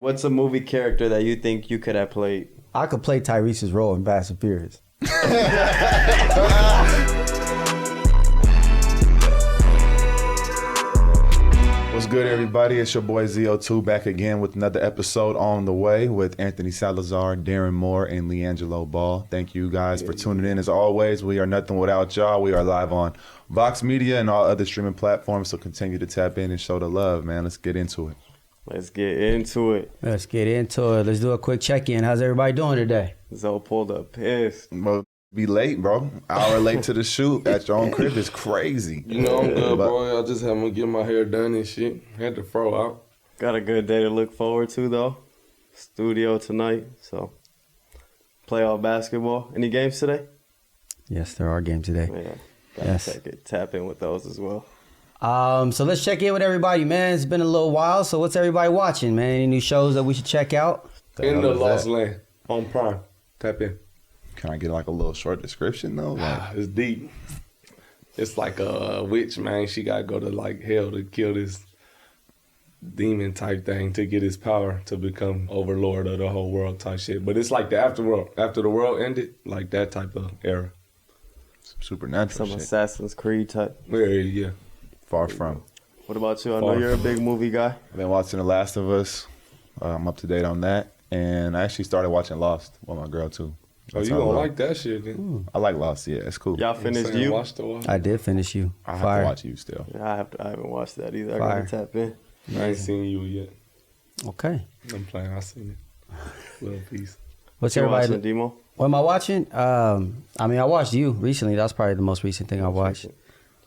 What's a movie character that you think you could have played? I could play Tyrese's role in Fast and Furious. What's good, everybody? It's your boy ZO2 back again with another episode on the way with Anthony Salazar, Darren Moore, and LiAngelo Ball. Thank you guys for tuning in. As always, we are nothing without y'all. We are live on Vox Media and all other streaming platforms, so continue to tap in and show the love, man. Let's get into it. Let's get into it. Let's do a quick check-in. How's everybody doing today? Zoe pulled up pissed. Well, be late, bro. Hour late to the shoot at your own crib is crazy. You know I'm good, bro. I just had to get my hair done and shit. Had to throw out. Got a good day to look forward to, though. Studio tonight, so playoff basketball. Any games today? Yes, there are games today. Yeah, gotta tap in with those as well. So let's check in with everybody, man. It's been a little while, so what's everybody watching, man? Any new shows that we should check out? In the Lost Land on Prime. Tap in. Can I get like a little short description, though? It's deep. It's like a witch, man. She got to go to like hell to kill this demon type thing to get his power to become overlord of the whole world type shit. But it's like the afterworld. After the world ended, like that type of era. Some supernatural Some shit. Assassin's Creed type. Yeah. Far from. What about you? I know you're a big movie guy. I've been watching The Last of Us. I'm up to date on that. And I actually started watching Lost with my girl, too. Oh, you gonna like that shit, then? I like Lost, yeah. It's cool. Y'all finished You? I did finish You. I have Fire. to watch You still. Yeah, I haven't watched that either. Fire. I gotta tap in. I ain't seen You yet. Okay. I'm playing. I seen it. Little piece. What's You everybody? watching, Demo? What am I watching? I watched You recently. That's probably the most recent thing I watched.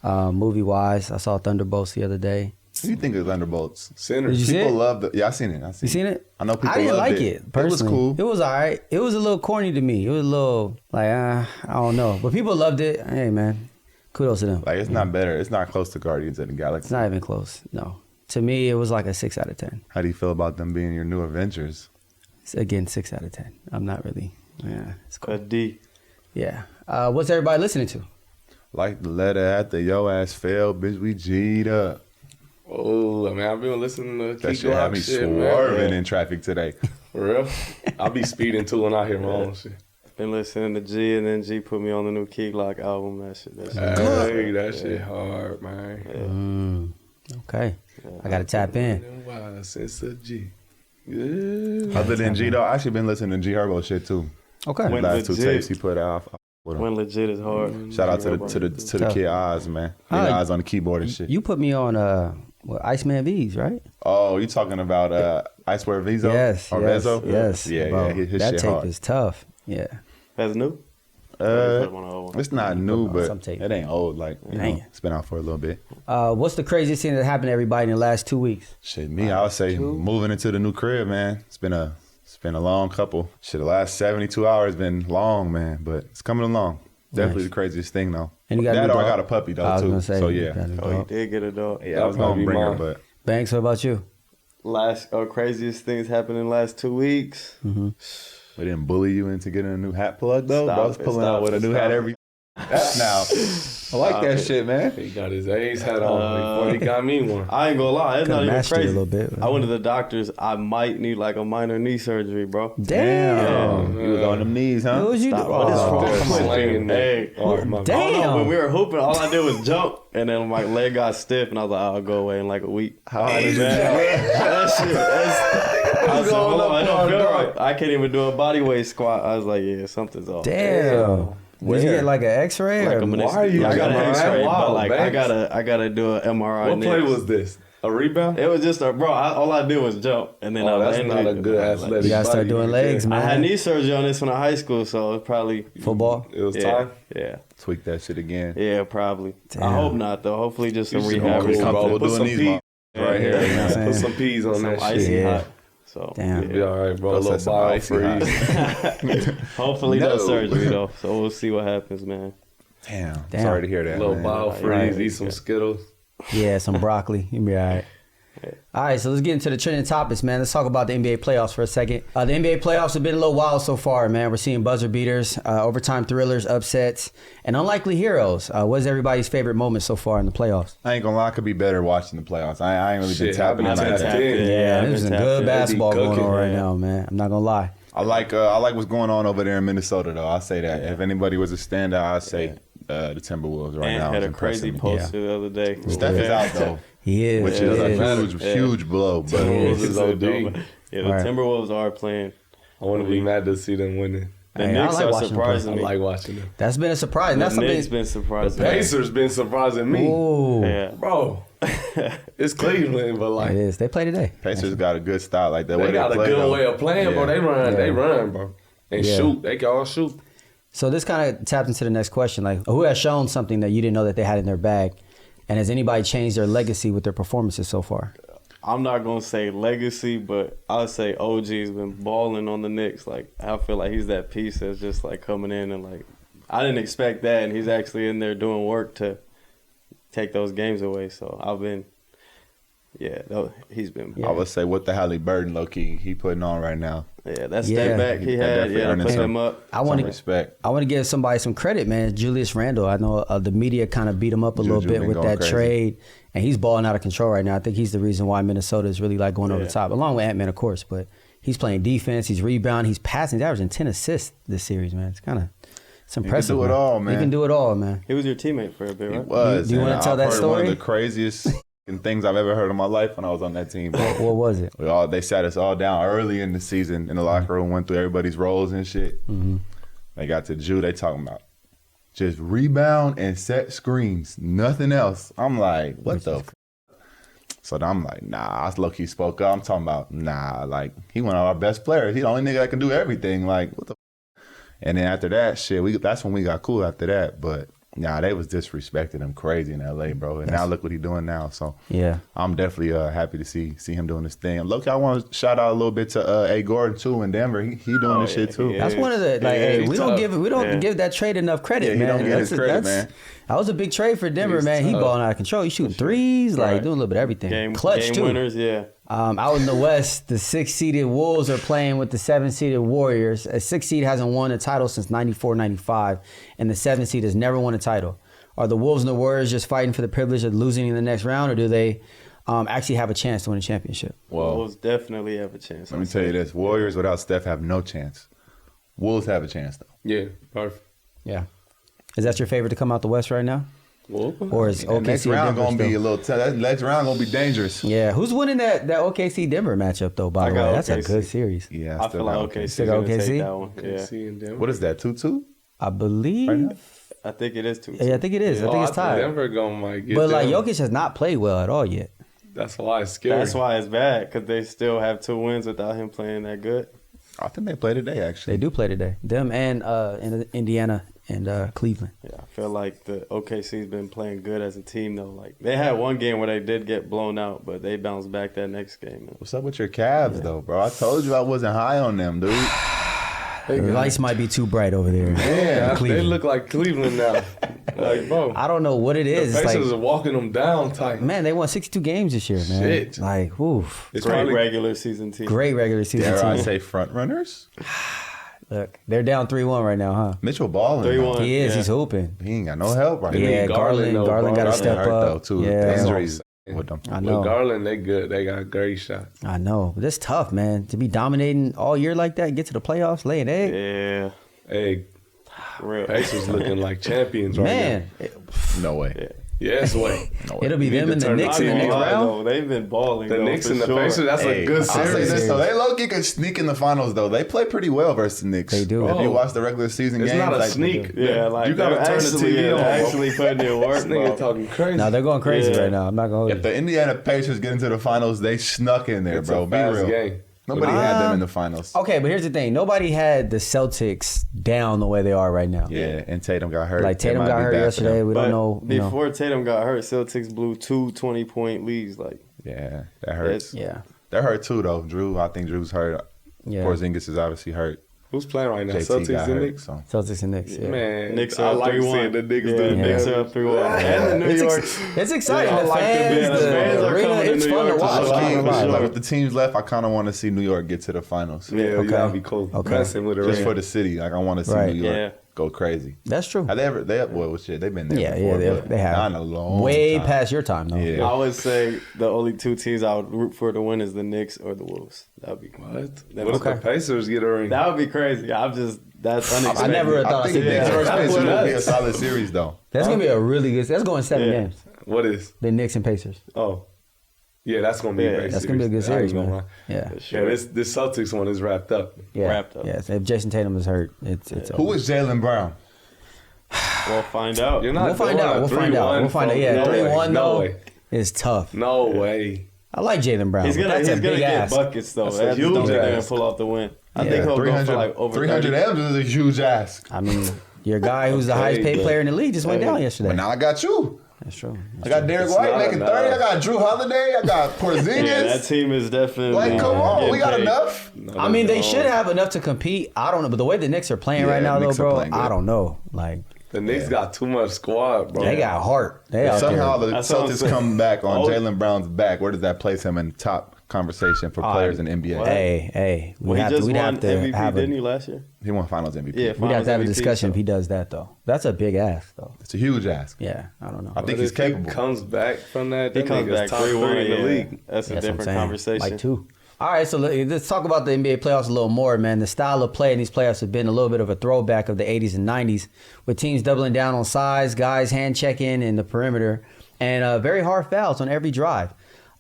Movie-wise, I saw Thunderbolts the other day. What do you think of Thunderbolts? Sinners. Did you see People it? love it. Yeah, I seen it. You seen it? I know people I didn't loved like it personally. It was cool. It was all right. It was a little corny to me. It was a little like I don't know, but people loved it. Hey man, kudos to them. Like, it's not better. It's not close to Guardians of the Galaxy. It's not even close. No, to me it was like a 6 out of 10. How do you feel about them being your new Avengers? It's, again, 6 out of 10. I'm not really. Yeah, it's cool. A D. Yeah. What's everybody listening to? Like the letter after yo ass failed, bitch, we G'd up. Oh, I mean, I've been listening to That Key shit had me swerving in traffic today. For real? I'll be speeding too when I hear my own shit. Been listening to G, and then G put me on the new Key Glock album. That shit. Hey, that shit hard, man. Okay. I got to tap in. Wow, since a G. Yeah. Other than G, though, I actually been listening to G Herbo shit, too. Okay. The When last two legit. tapes he put out. When legit is hard. Shout out to the kid Oz, man. He got Oz on the keyboard and shit. You put me on Iceman V's, right? Oh, you talking about Icewear Vizo? Yes. Or yes, Vezo? yes. Yeah, bro. yeah. His that shit tape hard. is tough. Yeah. That's new? It's not new, but some tape. it ain't old. Like, you know, it's been out for a little bit. What's the craziest thing that happened to everybody in the last 2 weeks? Shit, me, I would say moving into the new crib, man. It's been a long couple. Shit, the last 72 hours been long, man, but it's coming along. Definitely Nice. the craziest thing, though. And you got a that new or I dog? got a puppy, though, I was too. gonna say, So, you yeah. got a Oh, you dog. did get a dog. Yeah, I was going to bring her, but... Banks, what about you? Craziest things happened in the last 2 weeks. Mm-hmm. We didn't bully you into getting a new hat plug, though? Stop I was it, pulling stop out with a it, new stop hat it. every... That's now. I like that shit, man. He got his A's hat on before he got me one. I ain't gonna lie, it's not Could've even matched it a crazy. little bit, I went to the doctors. I might need like a minor knee surgery, bro. Damn. You was on them knees, huh? What was you Stop. doing? What is wrong? They're Come on, slanging me. Hey. Oh, my Damn. I don't know, when we were hooping, all I did was jump, and then my leg got stiff, and I was like, I'll go away in like a week. How hard is That shit. I was like, hold on, I don't feel right. I can't even do a body weight squat. I was like, yeah, something's off. Damn. Did you get like an X-ray? Like or? why are you I got an jumping X-ray, that but wild, like Banks? I gotta do an MRI. What play next. was this? A rebound? It was just all I did was jump, and then That's not a good athletic. You gotta start body doing right legs, there. man. I had knee surgery on this when in high school, so it's probably Football? It was yeah, time. yeah, Tweak that shit again. yeah, probably. Damn. I hope not though. Hopefully just some You should rehab. be or cool, bro. something. Put some these peas right here. You know what I'm saying? Put some peas on Some that icy shit. Yeah. hot. So Damn. Be all right, bro. A Go little set some bio icy hot. freeze. hopefully No. no surgery though. So we'll see what happens, man. Damn. Damn. Sorry to hear that, A little man. bio Right. freeze. Eat some Skittles. Yeah, some broccoli. You'll be all right. All right, so let's get into the trending topics, man. Let's talk about the NBA playoffs for a second. The NBA playoffs have been a little wild so far, man. We're seeing buzzer beaters, overtime thrillers, upsets, and unlikely heroes. What's everybody's favorite moment so far in the playoffs? I ain't gonna lie, I could be better watching the playoffs. I ain't really been tapping in like that. Yeah, there's some good basketball going on right yeah. now, man. I'm not gonna lie. I like what's going on over there in Minnesota, though. I'll say that. If anybody was a standout, I'd say the Timberwolves right now. Had is a crazy impressing me. poster the other day. Steph is out though, He is. which is He a huge blow. But Timberwolves is So OD. dope. Yeah, the Right. Timberwolves are playing. I wouldn't be mad to see them winning. The Hey, I Knicks like are watching them play. I surprising me. like watching them. That's been a surprise. That's The something. Knicks been surprising The me. Pacers been surprising me. Ooh, Yeah. Bro, it's Cleveland, but like it is. They play today. Pacers got a good style, like the way they they got a play, good though. way of playing, bro. They run, bro. And Yeah. shoot. They can all shoot. So this kind of taps into the next question. Like, who has shown something that you didn't know that they had in their bag? And has anybody changed their legacy with their performances so far? I'm not gonna say legacy, but I'll say OG's been balling on the Knicks. Like I feel like he's that piece that's just like coming in and like I didn't expect that, and he's actually in there doing work to take those games away. So I've been, he's been. I would say what the Haliburton low key he putting on right now. Yeah, that Yeah. step back he That had, definitely to earning put some- him up. I want Some to respect. I want to give somebody some credit, man. Julius Randle. I know the media kind of beat him up a little Juju bit been with going that crazy. trade, and he's balling out of control right now. I think he's the reason why Minnesota is really like going over Yeah. the top, along with Ant-Man, of course. But he's playing defense, he's rebounding, he's passing, he's averaging 10 assists this series, man. It's impressive. do it all, man. He can do it all, man. He was your teammate for a bit, He right? was. Do you wanna and tell I've that heard One story? of the craziest things I've ever heard in my life when I was on that team. What was it? They sat us all down early in the season in the locker room, went through everybody's roles and shit. Mm-hmm. They got to Jew, they talking about just rebound and set screens, nothing else. I'm like, what the f-? So then I'm like, nah, I low-key spoke up. I'm talking about, nah, like, he one of our best players. He the only nigga that can do everything. Like, what the f-? And then after that, shit, that's when we got cool after that. But nah, they was disrespecting him crazy in LA, bro. And now look what he doing now. So Yeah. I'm definitely happy to see him doing this thing. Look, I want to shout out a little bit to A. Gordon too in Denver. He doing this shit too. yeah. That's one of the like. Yeah, hey, he's we don't tough. give that trade enough credit, Yeah, he man. don't get his credit, man. That was a big trade for Denver, He's man. He tough. balling out of control. He shooting threes, like Right. doing a little bit of everything. Game Clutch too. winners, yeah. Out in the West, the 6-seeded Wolves are playing with the 7-seeded Warriors. A 6-seed hasn't won a title since 94-95, and the 7-seed has never won a title. Are the Wolves and the Warriors just fighting for the privilege of losing in the next round, or do they actually have a chance to win a championship? Well, Wolves definitely have a chance. let me tell you this: Warriors without Steph have no chance. Wolves have a chance though. Yeah, perfect. Yeah. Is that your favorite to come out the West right now? Well, Or is That next OKC and round Denver gonna be still? a little. That next round gonna be dangerous. Yeah, who's winning that OKC Denver matchup though? By I the way, got that's a OKC. good series. Yeah, I feel like okay. OKC Still gonna OKC? take that one. Yeah, see in Denver. What is that? 2-2? I believe. Right now? I think it is 2. Yeah, I think it is. I think it's tied. Denver gonna might get But like them. Jokic has not played well at all yet. That's why it's scary. That's why it's bad because they still have 2 wins without him playing that good. I think they play today. They Actually, do play today. Them and Indiana and Cleveland. Yeah, I feel like the OKC's been playing good as a team though. Like they had one game where they did get blown out, but they bounced back that next game. Man. what's up with your Cavs though, bro? I told you I wasn't high on them, dude. The lights might be too bright over there. Yeah, they Cleveland. look like Cleveland now. Like, bro, I don't know what it the is. It's Pacers like, are walking them down tight. man, they won 62 games this year, man. Shit. Like, oof. It's Great probably regular season team. Great regular season Dare I team. say front runners? Look, they're down 3-1 right now, huh? Mitchell balling. 3-1. He is. Yeah. He's hooping. He ain't got no help right Yeah, now. Garland, though, Garland bro. got to Garland step hurt though up. too. Yeah, Injuries with them. I with know. Garland, they good. They got great shots. I know. But that's tough, man. To be dominating all year like that, get to the playoffs, lay an egg. Yeah, Hey, real. Pacers looking like champions right Man, No way. now. Yes, way. No way. it'll be You need them to and the turn Knicks in the the next volume round. Though, they've been balling. The though, Knicks for and the sure. Pacers, that's Hey, a good I'll say series. this though, they low-key could sneak in the finals though. They play pretty well versus the Knicks. They do. If you Oh. watch the regular season It's games, not a like, sneak. Yeah, like you gotta they're turn the actually, TV on. they're bro. actually putting in work. This nigga bro. talking crazy. No, they're going crazy Yeah. right now. I'm not going to If hold you. the Indiana Pacers get into the finals, they snuck in there, It's bro. a Be fast real. game. Nobody had them in the finals. Okay, but here's the thing. Nobody had the Celtics down the way they are right now. Yeah, and Tatum got hurt. Like, It Tatum might got be hurt bad for yesterday. them. We But don't know. Before Tatum got hurt, Celtics blew 2 20-point leads. Like, Yeah, that hurts. Yeah. They're hurt too, though. I think Drew's hurt. Yeah. Porzingis is obviously hurt. Who's playing right now? JT Celtics got and hurt, Knicks? so. Celtics and Knicks. Yeah. Man, Knicks I are like 3-1. seeing the Knicks Yeah, do the Knicks that. are up 3-1. And the New York. It's exciting. Yeah, I the like them, fans, man. The fans the are arena, coming to it's New fun to York to watch. show I'm out, not for gonna lie. sure. Like with the teams left, I kind of want to see New York get to the finals. Yeah, Okay. that'd be cool. Okay. Messing with it Just right. for the city. Like I want to see Right. New York Yeah. go crazy. That's true. Have they ever? Well, shit, they've been there. Yeah, before, yeah, but they have. not in a long Way time. past your time, though. Yeah. I would say the only two teams I would root for to win is the Knicks or the Wolves. That would be What? That What if okay. the Pacers get a ring? That would be crazy. That's unexpected. I never thought I think the I'd Knicks say versus that. Pacers would be a nuts. solid series, though. That's gonna be a really good. That's going 7 Yeah. games. What is? The Knicks and Pacers. Oh. Yeah, that's going to be a Yeah, great That's series. gonna be a good I ain't series, gonna man. lie. Yeah, For Yeah, sure. this Celtics one is wrapped up. yeah, Wrapped up. Yeah. So if Jason Tatum is hurt, it's Who is Jaylen Brown? We'll find out. You're not We'll find doing out. a We'll find out. 3-1, We'll find out. folks. Yeah, No way. 3-1 No though way. is tough. No way. I like Jaylen Brown. He's but gonna that's a big get ask. buckets though. That's a That's huge don't think they're gonna ask. pull off the win. I Yeah. think he'll go 300, for like over 300 30. M's is a huge ask. I mean, your guy who's the Okay, highest paid but- player in the league just went Hey, down But yesterday. now I got you. That's true. I got Derek It's White not making enough. 30. I got Drew Holiday. I got Porzingis. Yeah, that team is definitely. Like, come on. getting We got paid. enough. No, I mean, they don't. should have enough to compete. I don't know, but the way the Knicks are playing Yeah, right now, though, Knicks are bro, playing good. I don't know. Like The Knicks got too much squad, bro. they got heart. They out Somehow there. the That's what I'm Celtics saying. come back on Oh. Jaylen Brown's back. Where does that place him in the top conversation for players in the NBA? what? Hey, Well, he just we'd won have to MVP, have didn't a, he, last year? He won Finals MVP. Yeah, we'd have to Finals have a MVP, discussion if so- he does that though. That's a big ask though. It's a huge ask. Yeah, I don't know. I think But he's if capable. He comes back from that. He That comes nigga's back top 3-1 three in the yeah. league. That's a That's what I'm different saying. conversation. Like 2. All right, so let's talk about the NBA playoffs a little more, man. The style of play in these playoffs have been a little bit of a throwback of the 80s and 90s, with teams doubling down on size, guys hand checking in the perimeter, and very hard fouls on every drive.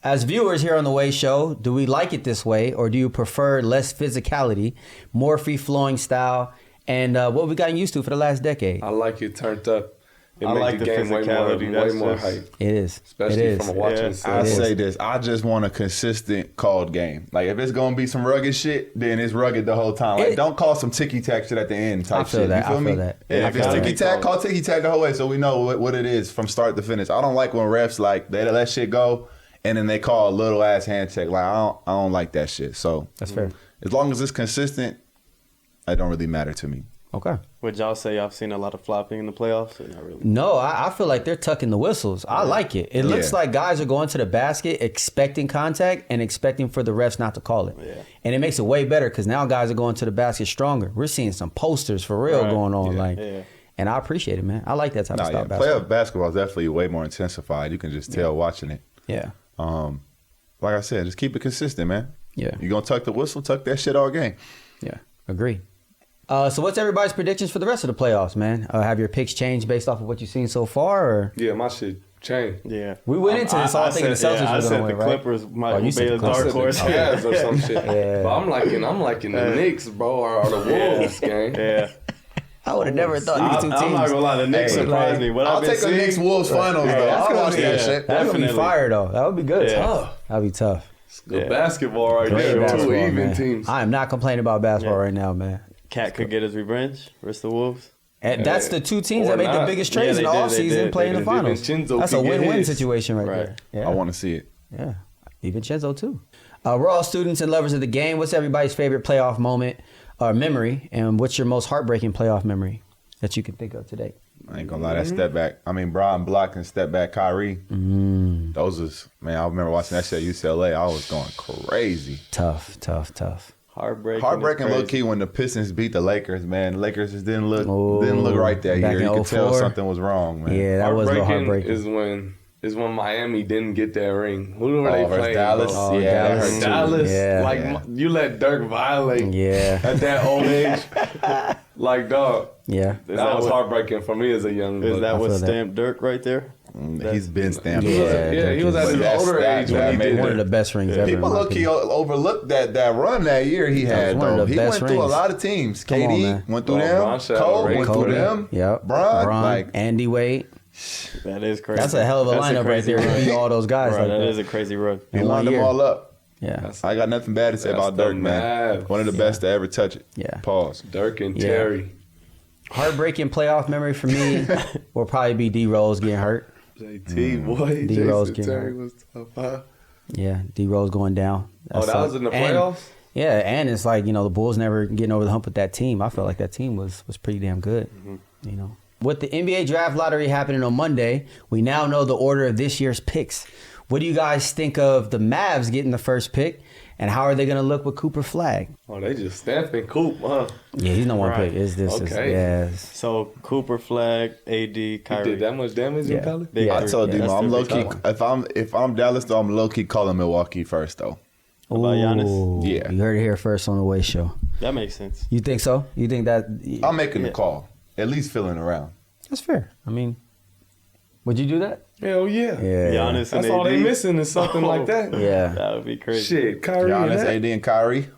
As viewers here on the WAE show, do we like it this way, or do you prefer less physicality, more free-flowing style, and what we've gotten used to for the last decade? I like it turned up. It I makes like the the game way physicality. more That's hype. just- It is. Especially it is. from a watching Yeah. I standpoint. say this. I just want a consistent called game. Like if it's gonna be some rugged shit, then it's rugged the whole time. Like It- don't call some ticky tack shit at the end type I feel shit. that. You feel I me? feel that. Yeah, Yeah, if it's gotta ticky be tack, called. call ticky tack the whole way, so we know what it is from start to finish. I don't like when refs like they let shit go and then they call a little ass hand check. Like I don't like that shit. So That's fair. as long as it's consistent, it don't really matter to me. Okay. Would y'all say y'all seen a lot of flopping in the playoffs? Or not really? No, I feel like they're tucking the whistles. I like it. It looks Yeah. like guys are going to the basket expecting contact and expecting for the refs not to call it. Yeah. And it makes it way better because now guys are going to the basket stronger. We're seeing some posters for real Right. going on. Yeah. like, Yeah. And I appreciate it, man. I like that type of Nah, style yeah, basketball. playoff basketball is definitely way more intensified. You can just tell watching it. Yeah. Like I said, just keep it consistent, man. Yeah. You gonna tuck the whistle, tuck that shit all game. Yeah. Agree. So what's everybody's predictions for the rest of the playoffs, man? Have your picks changed based off of what you've seen so far? Or Yeah, my shit changed. Yeah. We went into this all thinking the Celtics I were said gonna the win, right? Clippers might Oh, you be said a the Clippers. dark I horse. said the Cavs or some shit. Yeah. But I'm liking the Knicks, bro, or the Wolves game. Yeah. I would have never thought these two teams. I'm not gonna lie, the Knicks Hey, surprised me. What I'll I've been take the seeing, Knicks Wolves finals though. that's I'll gonna watch be- that yeah. shit. That would be Definitely. fire though. That would be good. Yeah. That'd be tough. Good Yeah. basketball right Great there. basketball, Two even man. teams. I am not complaining about basketball Yeah. right now, man. Cat could get his revenge versus the Wolves. And that's the two teams Or that made the not. biggest trades Yeah, in the they did, they offseason did. playing They the did. finals. DiVincenzo That's a could get win-win his. situation right, Right. there. Yeah. I want to see it. Yeah. DiVincenzo too. We're all students and lovers of the game. What's everybody's favorite playoff moment or memory? And what's your most heartbreaking playoff memory that you can think of today? I ain't gonna lie, that step back. I mean, Brian Block and step back Kyrie. Those was, man, I remember watching that shit at UCLA. I was going crazy. Tough. Heartbreaking low is key when the Pistons beat the Lakers, man. The Lakers just didn't look Oh, right that back year. in You could tell 04? something was wrong, man. Yeah, that was a little Heartbreaking heartbreaking. is when Miami didn't get that ring. Who were they versus playing? Dallas. bro? Oh, Yeah, that Dallas. hurt too. Dallas. Yeah. Like Yeah. you let Dirk violate Yeah. at that old age. Like dog. Yeah. That was heartbreaking for me as a young. Is buck. that what feel that. stamped Dirk right there? He's been stamped. Yeah. He was at his That's- older that- age when that he made did One it. of the that. best rings ever. People in my low key opinion. overlooked that run that year he That was had, one of though. the He best went through a rings. lot of teams. Come on, KD man. went through Oh, them. Bron shot Cole already. went through Kobe. them. Yep. Bron, Bron, like, Andy Wade. That is crazy. That's a hell of a That's lineup right crazy there to run. beat all those guys Right, like that that. is a crazy run. he in one lined them year. all up. Yeah. I got nothing bad to say That's about the Dirk, man. Mavs. One of the best to ever touch it. Yeah. Pause. Dirk and Yeah. Terry. Heartbreaking playoff memory for me will probably be D Rose getting hurt. JT, boy. D-Rose Jason getting Terry hurt. was tough, huh? Yeah, D Rose going down. Oh, that was in the And playoffs? Yeah, and it's like, the Bulls never getting over the hump with that team. I felt like that team was pretty damn good, With the NBA draft lottery happening on Monday, we now know the order of this year's picks. What do you guys think of the Mavs getting the first pick, and how are they going to look with Cooper Flagg? Oh, they just stamping Coop, huh? Yeah, he's no one Right. pick. Is this? Okay. Yes. So Cooper Flagg, AD, He Kyrie. did that much damage in college? Big Yeah. I three. told you, That's I'm their low big key. three. If I'm Dallas, though, I'm low key calling Milwaukee first, though. About Giannis? Ooh, Yeah. You heard it here first on the Way Show. That makes sense. You think so? You think that? I'm making the Yeah. call. At least feeling around. That's fair. I mean, would you do that? Hell yeah. Yeah. Giannis That's and all AD. they missing is something like that. Yeah. That would be crazy. Shit, Kyrie Giannis, and that. AD, and Kyrie.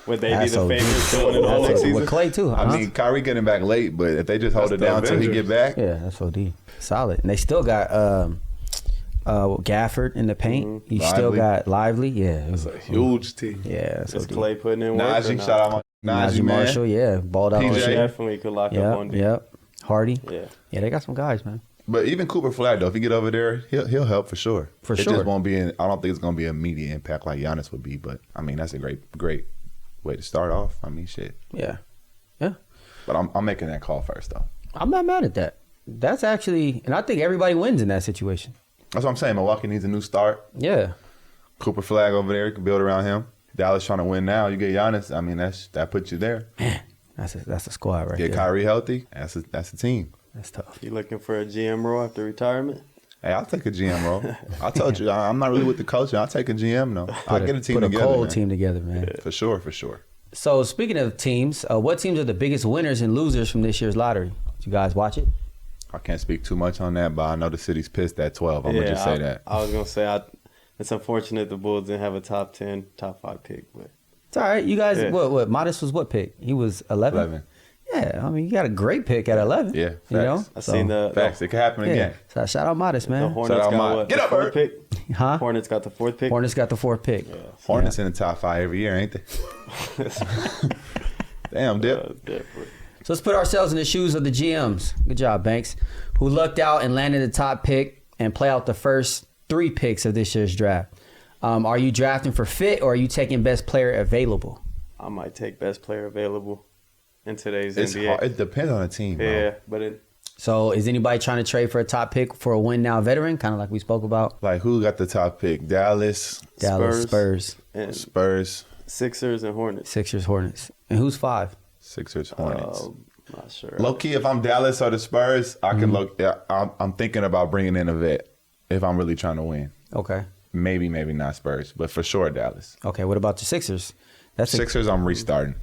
Would they be That's the OD. favorites going into the That's next OD. season? With Clay too. I mean, Kyrie getting back late, but if they just hold That's it the down until he Avengers. get back, yeah, that's OD. Solid. And they still got Gafford in the paint. You still Lively. got Lively. Yeah. It's a huge team. Yeah, that's Is OD. Clay putting in work? Najee, or not? shout out my Najee, man. Marshall, yeah, balled out. PJ. on He shit. definitely could lock up on D. Yep. Hardy. Yeah. Yeah, they got some guys, man. But even Cooper Flagg, though, if he get over there, he'll help for sure. For it sure. just won't be. I don't think it's gonna be an immediate impact like Giannis would be. But I mean, that's a great way to start off. I mean, shit. Yeah. Yeah. But I'm making that call first, though. I'm not mad at that. That's actually, and I think everybody wins in that situation. That's what I'm saying. Milwaukee needs a new start. Yeah. Cooper Flagg over there, you can build around him. Dallas trying to win now. You get Giannis. I mean, that puts you there. Man, that's a squad right Get there. Kyrie healthy. That's a team. That's tough. You looking for a GM role after retirement? Hey, I'll take a GM role. I told you, I'm not really with the coaching. I'll take a GM, though. I'll get a team put together. a cold man. team together, man. For sure. So speaking of teams, what teams are the biggest winners and losers from this year's lottery? Did you guys watch it? I can't speak too much on that, but I know the city's pissed at 12. I'm going to just say that. I was going to say, it's unfortunate the Bulls didn't have a top 10, top 5 pick. But It's all right. You guys, Yeah. what? Modest was what pick? He was 11? 11. Yeah, I mean, you got a great pick at 11. Yeah, You know? facts. I seen the Facts. It could happen Yeah. again. So shout out Modest, the man. Hornets Shout out got Mike. what? Get the up, fourth Bird. pick? Huh? Hornets got the 4th pick? Hornets got the 4th pick. Hornets in the top 5 every year, ain't they? Damn, Dip. Different. So let's put ourselves in the shoes of the GMs. Good job, Banks. Who lucked out and landed the top pick and play out the first 3 picks of this year's draft. Are you drafting for fit or are you taking best player available? I might take best player available in today's It's NBA. hard. It depends on the team, bro. Yeah, but So is anybody trying to trade for a top pick for a win now veteran, kind of like we spoke about? Like, who got the top pick? Dallas, Dallas, Spurs, and Spurs, Sixers and Hornets. Sixers, Hornets. And who's 5? Sixers, Hornets. Not sure. Low key, if I'm Dallas or the Spurs, I can look. Yeah, I'm thinking about bringing in a vet if I'm really trying to win. Okay. Maybe not Spurs, but for sure Dallas. Okay, what about the Sixers? That's Sixers, I'm restarting.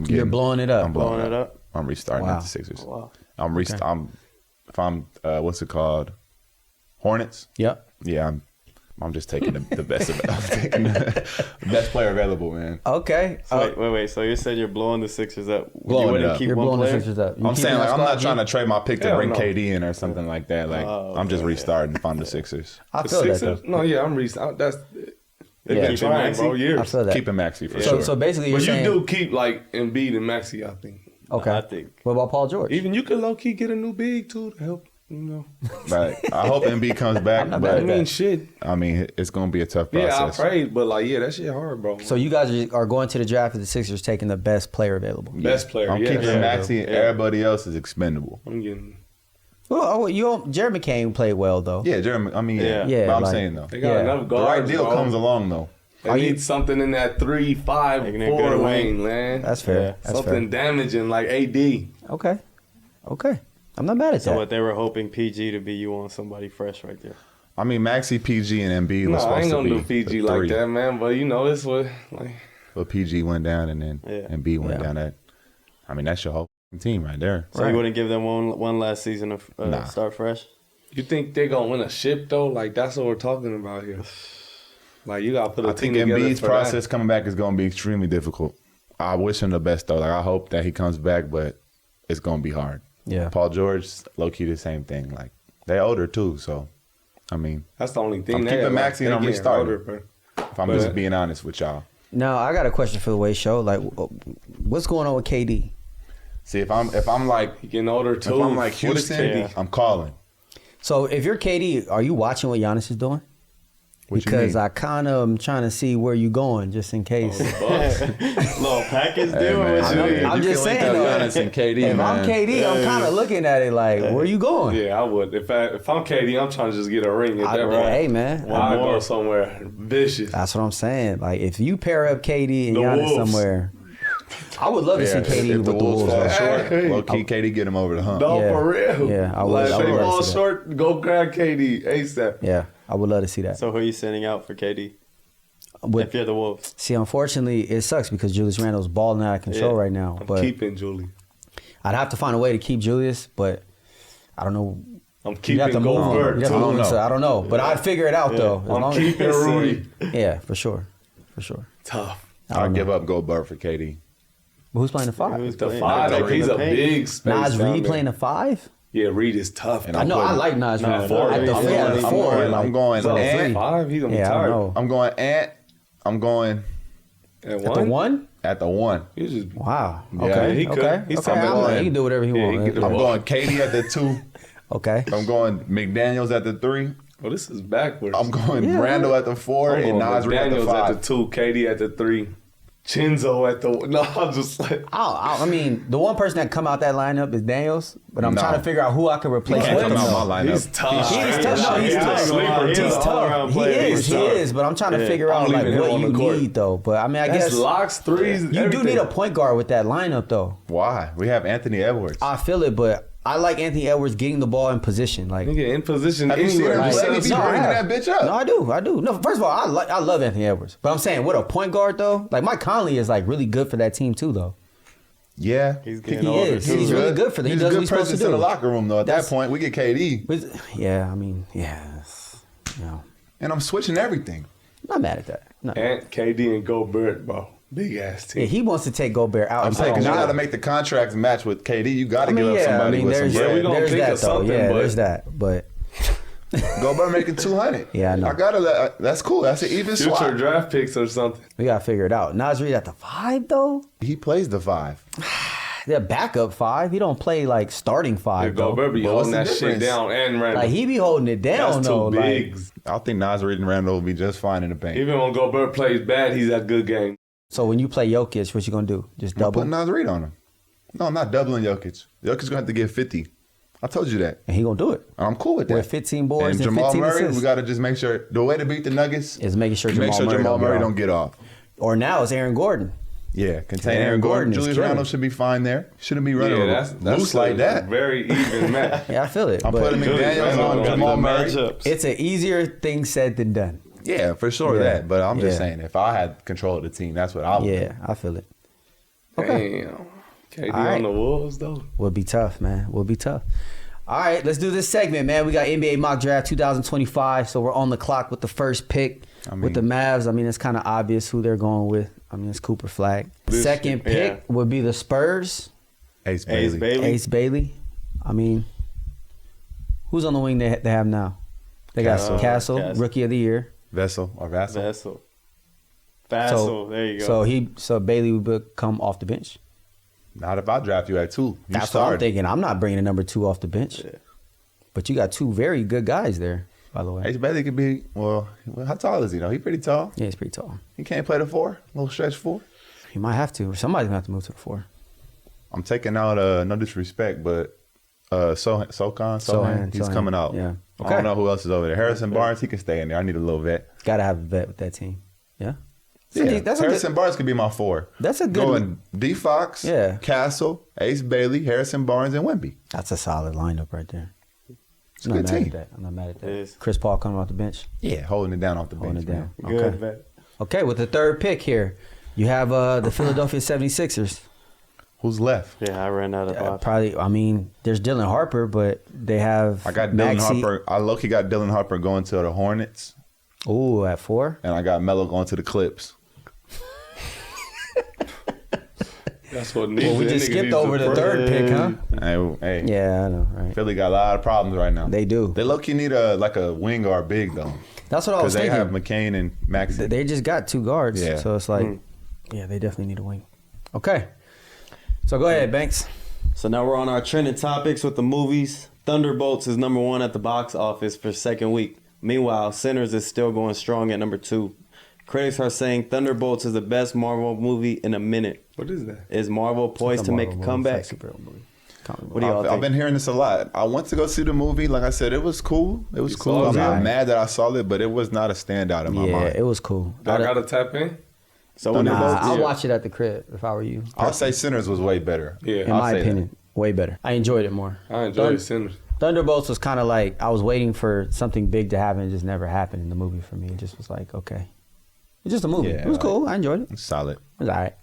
You're blowing it up. I'm blowing Blowing it it up. up? I'm restarting Wow. at the Sixers. Wow. I'm if I'm what's it called? Hornets. Yep. Yeah, I'm just taking the best of it. I'm taking the best player available, man. Okay. So wait. So you said you're blowing the Sixers up. Blowing you it wouldn't up. keep You're one blowing player? the Sixers up. You I'm keeping saying, like, that I'm not squad, trying to G? trade my pick to Hell bring no. KD in or something like that. Like, I'm just okay. restarting if I'm the Sixers. I The feel that Sixers? though. No, yeah, I'm that's they've Yeah. been trying, bro, I years. feel that. Keeping Maxey for So, sure. so basically, you're But you saying do keep like Embiid and Maxey, I think. okay. I think. What about Paul George? Even you could low key get a new big too to help. You know, Right. I hope Embiid comes back, not but I mean, shit. I mean, it's gonna be a tough Yeah, I process. prayed, but like, yeah, that shit hard, bro. So you guys are going to the draft with the Sixers taking the best player available. Best player, I'm yeah. keeping Yeah. Maxey, and everybody else is expendable. I'm getting. Well, Jared McCain played well though. Yeah, Jeremy. I mean, yeah. Yeah, But I'm like- saying though, They got Yeah. enough the right guards. deal bro. comes along though. They need something in that 3-5 Making it 4 good lane, man. That's fair. Yeah. That's Something damaging like AD. fair. Okay. I'm not mad at So that. what they were hoping PG to be, you want somebody fresh right there. I mean, Maxey, PG, and Embiid No, was I supposed ain't to gonna be do PG the like three. that, man. But you know, this what like But PG went down, and then Yeah. Embiid went Yeah. down. That, I mean, that's your whole team right there. So you wouldn't give them one last season of Nah. start fresh? you think they gonna win a ship though? Like that's what we're talking about here. Like you gotta put a I team think together Embiid's for process that. coming back is going to be extremely difficult. I wish him the best though. Like I hope that he comes back, but it's going to be hard. Yeah. Paul George, low key, the same thing. Like they older too, so I mean, That's the only thing. I'm they keeping have. Maxey and They I'm getting restarting. older, bro. if I'm But- just being honest with y'all. Now I got a question for the Way Show. Like, what's going on with KD? See, if I'm like He getting older too. if I'm like What is Houston, KD? I'm calling. So if you're KD, are you watching what Giannis is doing? What you because mean? I kind of am trying to see where you going, just in case. Little package Hey, deal. man, What you mean? I'm you just can link saying, up though, Giannis and KD, If man. I'm KD, I'm kind of looking at it like, where you going? Yeah, I would. If I'm KD, I'm trying to just get a ring. At that point. Hey, man. Why go somewhere vicious? That's what I'm saying. Like, if you pair up KD and The Giannis Wolves. somewhere, I would love to see KD if with the Wolves fall though. short, Hey. low key, KD get him over the hump. No, Yeah. for real. Yeah, I would- Like, I would they love to fall see that. short, go grab KD ASAP. Yeah, I would love to see that. So who are you sending out for KD? With- If you're the Wolves. See, unfortunately, it sucks because Julius Randle's balling out of control Yeah. right now. I'm But keeping Julie. I'd have to find a way to keep Julius, but I don't know. I'm You'd have to keeping move him. Gobert You'd have to too. move him, know. so I don't know. But I'd figure it out, though. As I'm long keeping Rudy. Yeah, for sure. For sure. Tough. I'll give up Gobert for KD. But who's playing the five? Who's The playing? five, Taking like, he's the a paint. big space. Nas down Reed there. playing the five? Yeah, Reed is tough. And I know. I like Nas Nah, Reed. four. At the I'm yeah, going- the I'm four. going- like, I'm going So, Ant. five, he's gonna be Yeah, I don't tired. know. I'm going Ant. I'm going At At the one? at the one. He just Wow. Yeah, Okay. he could. Okay. He's okay. something I'm like, like- he can do whatever he Yeah, he wants. can do I'm Well- going KD at the 2. Okay. I'm going McDaniels at the 3. well, this is backwards. I'm going Yeah. Randall at the 4 I'm and going Nas Reed at the Daniels 5. at the 2, KD at the 3, Chinzo at the no. I'm just like I mean, the one person that come out that lineup is Daniels, but I'm No. trying to figure out who I can replace Can't with come him. out though. my lineup. he's tough. He's tough. No, he's Yeah, tough. he's a He's all-around tough. player. He He's is, but I'm trying to Yeah. figure I'm out like leaving him what on you the court. need though. But I mean, I That's guess locks, threes. you do everything. need a point guard with that lineup though. Why? We have Anthony Edwards. I feel it, but I like Anthony Edwards getting the ball in position. Like, Nigga in position Have you seen anywhere. him like, play? He be I bringing have. that bitch up. No, I do. No, first of all, I love Anthony Edwards, but I'm saying with a point guard though, like Mike Conley is like really good for that team too though. Yeah. He's He getting older is. too. He's really good for them. He He's does a what good he's supposed to presence in the do. locker room, though. At That's- that point, we get KD. But, yeah, I mean, yeah, you know, And I'm switching everything. I'm not mad at that. No. Ant, KD, and Gobert, bro. Big ass team. Yeah, he wants to take Gobert out. I'm saying because you Nah. got to make the contracts match with KD. You got to I mean, give up yeah, somebody I mean, with some there's, Yeah, we bread. gonna there's think that of though. something, Yeah, but- there's that. But Gobert making 200. Yeah, I know. I gotta let. That's cool. That's an even Future swap. draft picks or something. we gotta figure it out. Nas Reed at the 5 though. He plays the 5. The backup 5. He don't play like starting 5 though. Gobert be But what's holding the that shit difference? down and Randall. Like he be holding it down That's though. two Like, bigs. I think Nas Reed and Randall will be just fine in the paint. Even when Gobert plays bad, he's at good game. so when you play Jokic, what you gonna do? Just I'm double, putting Nas Reed on him. No, I'm not doubling Jokic. Jokic's gonna have to get 50. I told you that. and he gonna do it. I'm cool with that. With 15 boards and and Jamal 15 Murray, assists. we gotta just make sure the way to beat the Nuggets Is making sure make sure Jamal Murray get don't off. get off. Or now it's Aaron Gordon. Yeah, contain Aaron Aaron Gordon. Gordon is Julius killing. Randle should be fine there. Shouldn't be running Yeah, that's loose like that. Very even match. Yeah, I feel it. I'm but putting Julius McDaniels Randle on got Jamal the Murray. matchups. it's an easier thing said than done. Yeah, for sure Yeah. that. But I'm just Yeah. saying, if I had control of the team, that's what I would Yeah, do. I feel it. Okay. Damn. KD All right. on the Wolves though. Would be tough, man. Would be tough. All right, let's do this segment, man. We got NBA mock draft 2025, so we're on the clock with the first pick with the Mavs. I mean, it's kind of obvious who they're going with. I mean, it's Cooper Flagg. Second pick would be the Spurs. Ace Ace Bailey. Bailey. Ace Bailey. I mean, who's on the wing they have now? They got Castle. Castle, Rookie of the Year. Vassell or Vassell. Vassell. Vassell. There you go. So Bailey would come off the bench. Not if I draft you at 2. You That's what I'm started. thinking. I'm not bringing a number 2 off the bench. Yeah. But you got 2 very good guys there, by the way. Ace Bailey could be, well, how tall is he though? He's pretty tall. Yeah, he's pretty tall. He can't play the 4. Little stretch 4. He might have to. Somebody's gonna have to move to the 4. I'm taking out no disrespect, but Sohan, he's Sohan. coming out. Yeah. I Okay. don't know who else is over there. Harrison Barnes, he can stay in there. I need a little vet. Gotta have a vet with that team. Yeah. Yeah, That's a Harrison good. Barnes could be my 4. That's a good. Going D Fox, Yeah. Castle, Ace Bailey, Harrison Barnes, and Wemby. That's a solid lineup right there. It's a good team. I'm not mad at that. It is. Chris Paul coming off the bench, Yeah, holding it down off the holding bench. it down. man. Good, Okay. man. Okay, with the third pick here, you have the Philadelphia 76ers. Who's left? Yeah, I ran out of options. Probably. I mean, there's Dylan Harper, but they have. I got Dylan Maxey. Harper. I low-key got Dylan Harper going to the Hornets, Ooh, at 4. and I got Melo going to the Clips. That's what needs. Well, we that just nigga skipped needs over a the pro- third pick, huh? Hey, Yeah, I know, right? Philly got a lot of problems right now. They do. They low-key need a wing or a big though, That's what I was because they thinking. have McCain and Maxey. They just got 2 guards, Yeah. so it's like, yeah, they definitely need a wing. Okay, so go ahead, Banks. So now we're on our trending topics with the movies. Thunderbolts is number 1 at the box office for second week. Meanwhile, Sinners is still going strong at number 2. Critics are saying Thunderbolts is the best Marvel movie in a minute. What is that? Is Marvel poised to make a comeback? What do y'all think? I've been hearing this a lot. I went to go see the movie. Like I said, it was cool. It was cool. I'm not mad that I saw it, but it was not a standout in my mind. Yeah, it was cool. I gotta tap in. So I'll watch it at the crib if I were you. I'll say Sinners was way better. Yeah, in my opinion, way better. I enjoyed it more. I enjoyed Sinners. Thunderbolts was kind of like I was waiting for something big to happen. It just never happened in the movie for me. It just was like, okay. It's just a movie. Yeah, it was cool. I enjoyed it. Solid. It was all right.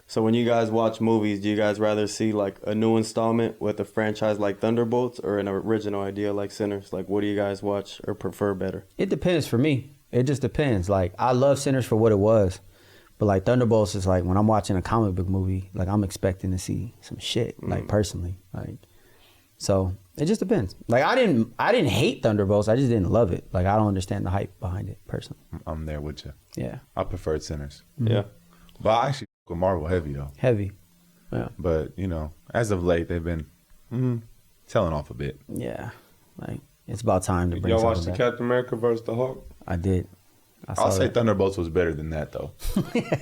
So when you guys watch movies, do you guys rather see like a new installment with a franchise like Thunderbolts or an original idea like Sinners? Like, what do you guys watch or prefer better? It depends for me. It just depends. Like, I love Sinners for what it was. But like Thunderbolts is like when I'm watching a comic book movie, like I'm expecting to see some shit. Like personally. Like, so it just depends. Like I didn't hate Thunderbolts. I just didn't love it. Like I don't understand the hype behind it personally. I'm there with you. Yeah. I preferred Sinners. Yeah. But I actually with Marvel heavy though. Heavy. Yeah. But, you know, as of late, they've been telling off a bit. Yeah. Like, it's about time to Did bring y'all something watch the back. Captain America versus the Hulk? I did. I'll say Thunderbolts was better than that, though.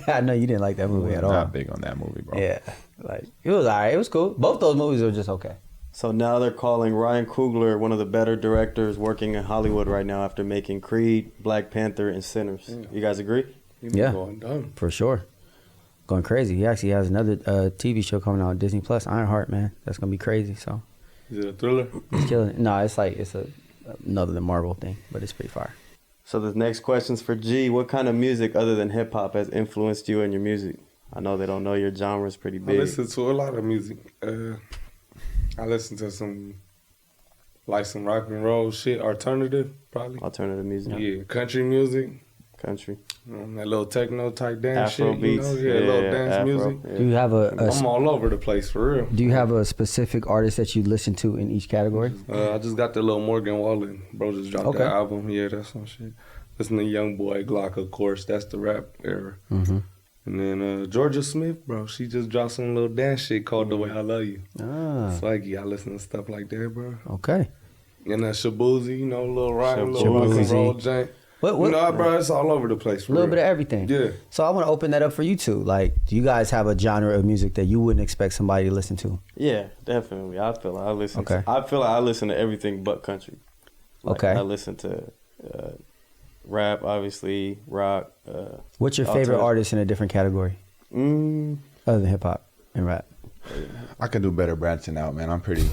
I know you didn't like that movie at all. Not big on that movie, bro. Yeah. Like, it was all right. It was cool. Both those movies were just okay. So now they're calling Ryan Coogler one of the better directors working in Hollywood right now after making Creed, Black Panther, and Sinners. Yeah. You guys agree? Yeah. Going dumb. For sure. Going crazy. He actually has another TV show coming out on Disney Plus, Ironheart, man. That's going to be crazy. So Is it a thriller? he's killing it. No, it's like, it's another than Marvel thing, but it's pretty fire. So the next question's for G. What kind of music other than hip hop has influenced you in your music? I know they don't know your genre's pretty I big. listen to a lot of music. I listen to some rock and roll shit, alternative probably. Alternative music. Yeah, country music, Country. that little techno type dance Afro shit. beats. You know? Yeah, little dance Afro, music. yeah. Do you have I'm all over the place for real. do you have a specific artist that you listen to in each category? I just got the little Morgan Wallen. Bro just dropped Okay. that album. Yeah, that's some shit. Listen to Young Boy, Glock, of course. That's the rap era. Mm-hmm. And then Georgia Smith, bro, she just dropped some little dance shit called The Way I Love You. Ah, Swaggy, I listen to stuff like that, bro. okay. And Shabuzi, you know, little rock and Shabuzi. roll jank. What, You know, bro, it's all over the place. a little bit of everything. Yeah. So I want to open that up for you two. Like, do you guys have a genre of music that you wouldn't expect somebody to listen to? Yeah, definitely. I feel like I listen. Okay. I feel like I listen to everything but country. Like, Okay. I listen to rap, obviously, rock. What's your favorite Alternative. artist in a different category other than hip hop and rap? I can do better branching out, man. I'm pretty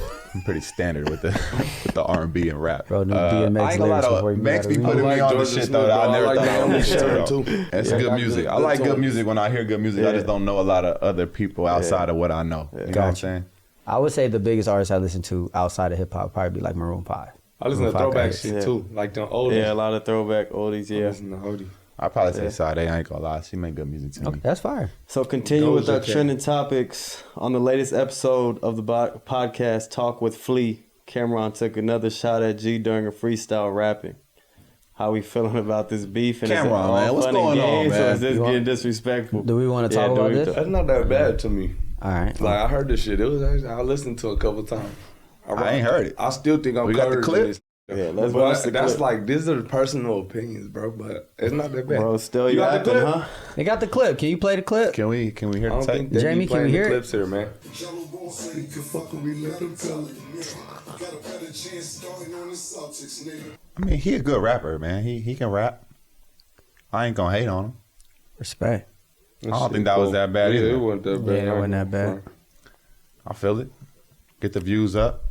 standard with the R&B and rap. Bro, no I DMX ain't gonna lie lyrics though. before you Max gotta be read. putting I me like on the Georgia shit Smith, though. bro. I I never like thought that I would on the shit shirt, though. too. That's Yeah, good I music. got I like good good tone. music. When I hear good music, I just don't know a lot of other people outside of what I know. You know what I'm Gotcha. saying? I would say the biggest artist I listen to outside of hip hop would probably be like Maroon 5. I listen Maroon to 5 throwback guys. shit Yeah. too, like them oldies. Yeah, a lot of throwback oldies. I Yeah. listen to oldies. I'd probably say Sade. I ain't gonna lie. She make good music to Okay, me. that's fire. So continue with Doja our Cat. trending topics. On the latest episode of the podcast, Talk with Flea, Cameron took another shot at G during a freestyle rapping. How we feeling about this beef? And is it Cameron, all man, what's fun and going on, games, Or man? is this You want- getting disrespectful? Do we want to talk about this? That's not that bad to me. All right. Like I heard this shit. It was actually, I listened to it a couple times. I ain't heard it. I still think I'm We got the covered clip? in this. Yeah, let's But watch the that's clip. like these are personal opinions, bro. But it's not that bad. Bro, still you got the acting, clip? huh? They got the clip. Can you play the clip? Can we hear I the don't tape? think they Jamie, be can we playing hear the it? clips here, man. Gelo Ball said he could fuck with me, let him tell it. Got a better chance starting on the Celtics, nigga. I mean, he a good rapper, man. He can rap. I ain't gonna hate on him. Respect. I don't think that was that bad Yeah, either. it wasn't that bad. Yeah, it wasn't that bad. I feel it. Get the views up.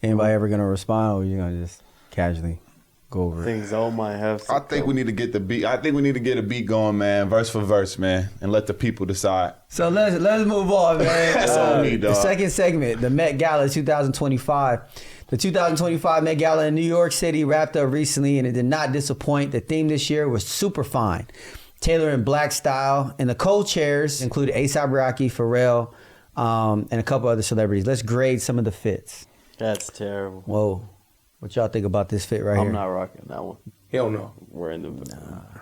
Anybody ever gonna respond, or you gonna just casually go over I it? think Zoe might have some. I think we need to get the beat. I think we need to get a beat going, man, verse for verse, man, and let the people decide. So let's move on, man. That's on me, The dog. second segment, the Met Gala 2025. The 2025 Met Gala in New York City wrapped up recently, and it did not disappoint. The theme this year was super fine. Taylor in black style, and the co-chairs included A$AP Rocky, Pharrell, and a couple other celebrities. Let's grade some of the fits. That's terrible. Whoa. What y'all think about this fit right here? I'm not rocking that one. Hell no. We're in the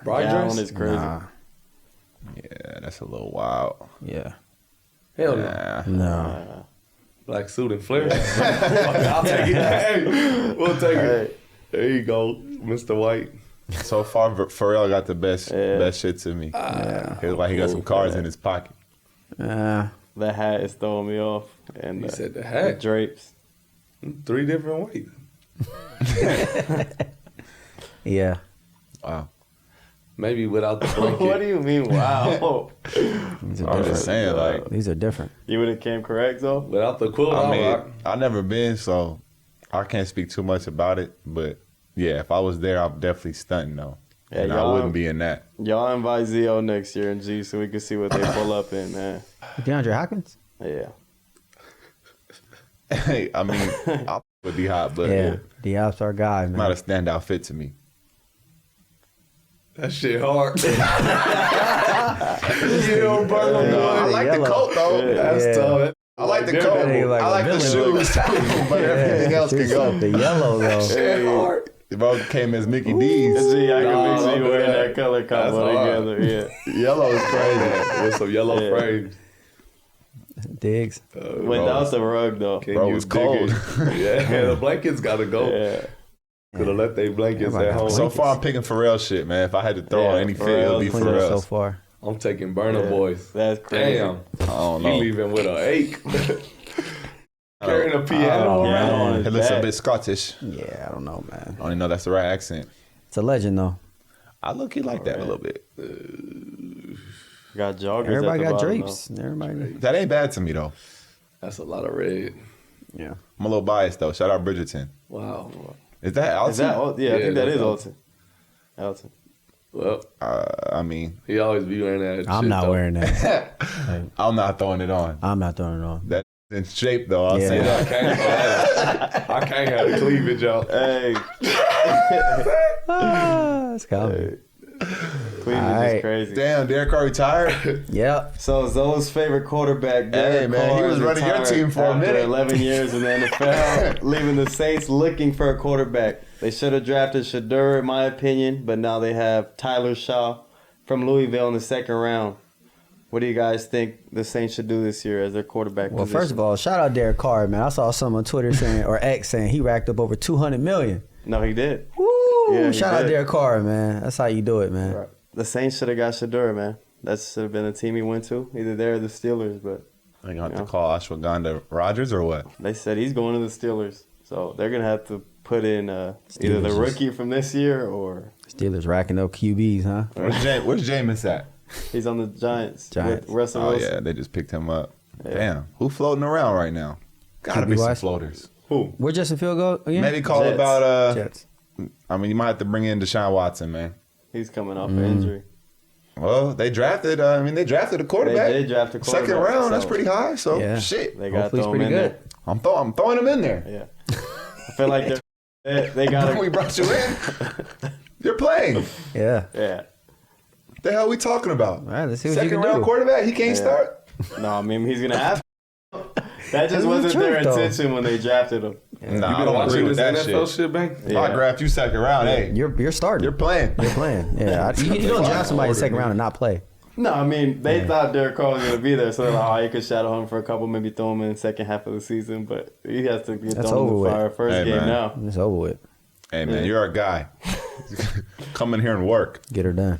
Bride gown dress? is crazy. Nah. Yeah, that's a little wild. Yeah. Hell no. Yeah. No. Black suit and flare. I'll take it. Hey, we'll take it. There you go, Mr. White. So far, Pharrell got the best shit to me. It was like he got some cards in his pocket. The hat is throwing me off. And He said the hat. the drapes. 3 different ways. Yeah. Wow. Maybe without the blanket. What do you mean, wow? These are I'm different. just saying, like, These are different. You would have came correct, though? Without the quilt, I I'll mean, rock. I've never been, so I can't speak too much about it. But yeah, if I was there, I'm definitely stunting though, Yeah, and I y'all- wouldn't be in that. Y'all invite Zio next year in G so we can see what they pull up in, man. DeAndre Hopkins? Yeah. Hey, I mean, I would be hot, but Yeah. The All-Star guy, man. not a standout fit to me. That shit hard. You know, bro, I like the Yellow. coat though. That's Yeah. tough. I like the That coat. nigga like I like a the villain. shoes too, but everything else can go. The yellow, though. Shit hard. Bro came as Mickey D's. G, I can Nah, picture don't you do wearing that. that color combo That's hard. together. Yeah. Yellow is crazy. With some yellow Yeah. frames. Diggs. Without the rug, though. Can Bro, you it's dig cold. it? Yeah, the blankets gotta go. Yeah. Could have left their blankets Everybody at got home. So far, I'm picking Pharrell shit, man. If I had to throw on Yeah, any fit, it would be Pharrell's Clean up so Pharrell's. far. I'm taking Burner Yeah. Boys. That's crazy. Damn. I don't He know. leaving with an ache. Carrying a I piano don't around. know. It looks a Back. bit Scottish. Yeah, I don't know, man. I don't even know that's the right accent. It's a legend, though. I look like that a little bit. Got joggers. Everybody at the got bottom, drapes. Everybody. That ain't bad to me though. That's a lot of red. Yeah. I'm a little biased though. Shout out Bridgerton. Wow. Is that Though. Alton? Is that? Yeah, I think that that's is Alton. Alton. Well, I mean, he always be wearing that. I'm shit, not though. wearing that. I'm not throwing it on. I'm not throwing it on. That in shape though. I'll Yeah. say I that. can't have it. I can't have the cleavage out. Hey, It's coming. Cleveland Alright. is crazy. Damn, Derek Carr retired. Yep. So Zoe's favorite quarterback, Hey, Derek man, he Carr, was running your retired team for a after minute. 11 years in the NFL, leaving the Saints looking for a quarterback. They should have drafted Shedeur, in my opinion, but now they have Tyler Shaw from Louisville in the second round. What do you guys think the Saints should do this year as their quarterback Well, position? first of all, shout out Derek Carr, man. I saw some on Twitter saying, or X saying, he racked up over $200 million. No, he did. Woo! Yeah, he shout out did. Derek Carr, man. That's how you do it, man. Right. The Saints should have got Shedeur, man. That should have been the team he went to. Either there or the Steelers, but They're gonna have Yeah. to call Ashwagandha Rogers or what? they said he's going to the Steelers. So they're going to have to put in either the Steelers rookie from this year or Steelers racking up QBs, huh? Where's Jameis at? he's on the Giants. Giants. With Russell Oh Wilson. yeah, they just picked him up. Yeah. Damn, who floating around right now? Gotta be some QB-wise? floaters. Who? Where Justin Field go again? Maybe call Jets. about Jets. I mean, you might have to bring in Deshaun Watson, man. He's coming off an injury. Well, they drafted. They drafted a quarterback. They did draft a quarterback. Second round. That's so pretty high. So Yeah. shit. They got to Hopefully throw he's him in pretty there. I'm throwing him in there. Yeah. I feel like they got We to. brought you in. You're playing. Yeah. Yeah. The hell we talking about? All right, let's see what you Second can round do. quarterback. He can't Yeah. start. No, I mean, he's going to have to. That just That's wasn't the their truth, though. intention when they drafted him. Nah, You I been don't agree watching with this that NFL shit. shit, Bank? If I draft you second round, hey, You're starting. you're playing. You're playing. Yeah. You don't draft somebody in the second round and not play. No, I mean, they thought Derek Carr was going to be there, so they're like, oh, you could shadow him for a couple, maybe throw him in the second half of the season, but he has to get That's thrown in over the with. fire first Hey, game man. now. It's over with. Hey man, Yeah. you're a guy. Come in here and work. Get her done.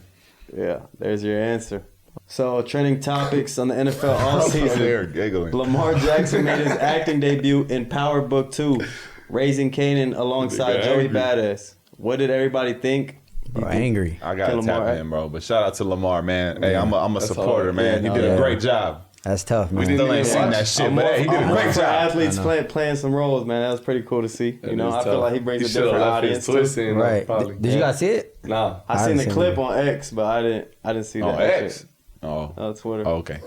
Yeah, there's your answer. So, trending topics on the NFL I'm offseason. there giggling. Lamar Jackson made his acting debut in Power Book 2, Raising Canaan alongside Nigga Joey angry. Badass. What did everybody think? Bro, angry. I gotta Kill tap Lamar. in, bro. But shout out to Lamar, man. Hey, I'm a That's supporter, hard. man. Yeah, he did no, a yeah. great job. That's tough, man. didn't Still ain't even seen watch. that shit, I'm but more- hey, he did I'm a more great for job. athletes I know. playing some roles, man. That was pretty cool to see. That You know, is I feel tough. like he brings a should've different left his audience. to twist it. in, Right. probably. Did you guys see it? Nah. I I seen the haven't clip seen on X, but I didn't see that. Oh, X. Oh. On Twitter. Oh, okay.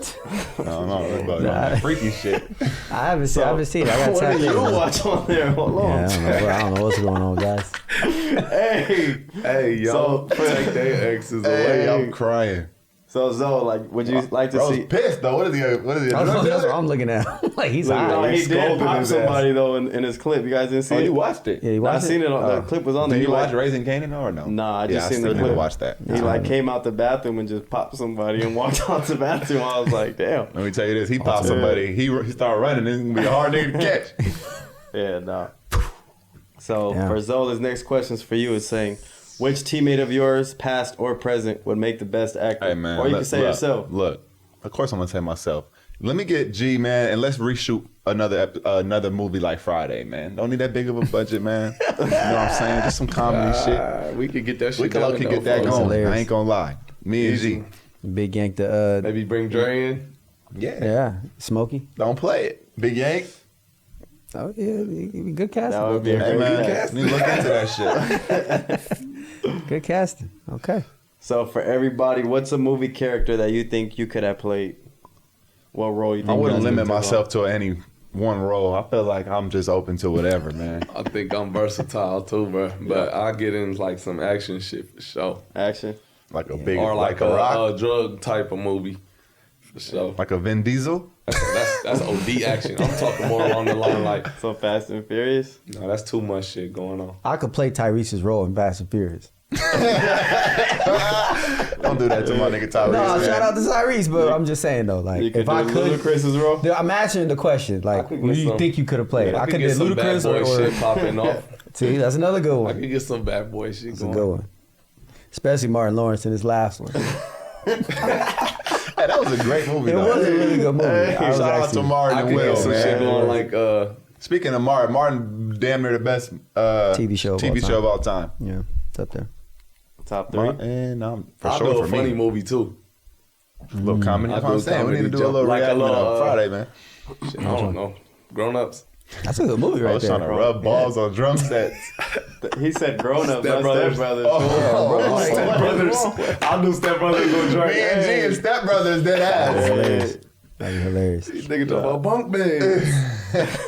No, about that freaky shit. I haven't seen it. I got What tapped did in. you man. watch on there? Hold on. Yeah, I don't know. Bro. I don't know what's going on, guys. Hey. Hey, y'all So- take their exes Hey, away. I'm crying. So Zoe, like, would you like to Bro's see? pissed though. What is he? That's what I'm looking at. Like he's No, high. he did scolding pop his somebody though in his clip. You guys didn't see Oh, it? you watched it? Yeah, you I watched seen it. it. The clip was on there. Did He you watch like, Raising Canaan or no? Nah, I just seen still the need to clip. watch that. He like came out the bathroom and just popped somebody and walked out the bathroom. I was like, damn. Let me tell you this: he popped somebody. He started running. It's gonna be a hard nigga to catch. Yeah, nah. So Yeah. for Zola's next questions for you is saying, which teammate of yours, past or present, would make the best actor? Hey man, Or you can say yourself. Look, of course I'm gonna say myself. Let me get G, man, and let's reshoot another movie like Friday, man. Don't need that big of a budget, man. You know what I'm saying? Just some comedy shit. We could get that shit We can going, low-key though, get that folks. going. hilarious. I ain't gonna lie. Me and G. Big Yank the Maybe bring Dre in. yeah, Smokey. Don't play it. Big Yank. Oh yeah, good casting. That would be a Hey, great man. casting. You look into that shit. Good casting. Okay. So for everybody, what's a movie character that you think you could have played? What role you think? I wouldn't you guys limit could take myself to any one role. I feel like I'm just open to whatever, man. I think I'm versatile too, bro. But I get in like some action shit for sure. on? Action. Like a big, Or like a rock, a drug type of movie for sure. like a Vin Diesel. That's OD action. I'm talking more along the line like, So Fast and Furious. no, that's too much shit going on. I could play Tyrese's role in Fast and Furious. Don't do that to my nigga Tyrese. No, man. shout out to Tyrese, but I'm just saying though, like You could if I do could, Ludacris's role. I'm answering the question. Like, could who get do you some- think you could have played? I could get do some bad Ludacris boy or shit popping off. see, that's another good I one. could get some bad boy shit That's a going. good one. Especially Martin Lawrence in his last one. Hey, that was a great movie. It though. was a really good movie. I was Shout out to actually- Martin I and could Will, get some shit going man. like Speaking of Martin, damn near the best TV show of all time. of all time. Yeah, it's up there. Top three. And for I'll sure do a for funny me, movie too. a little comedy. I'll That's what I'm do a saying. We need to comedy do a little joke, like a reaction little, on Friday, man. Shit, I don't know. Grown ups. That's a good movie I right was there. trying to rub balls on drum sets. He said grown ups, Step not Brothers. Step Brothers. Oh, Step Brothers. I'll do Step Brothers on Me Drake. and G and Step Brothers dead ass. Hilarious. That'd be hilarious. Nigga talking about bunk beds.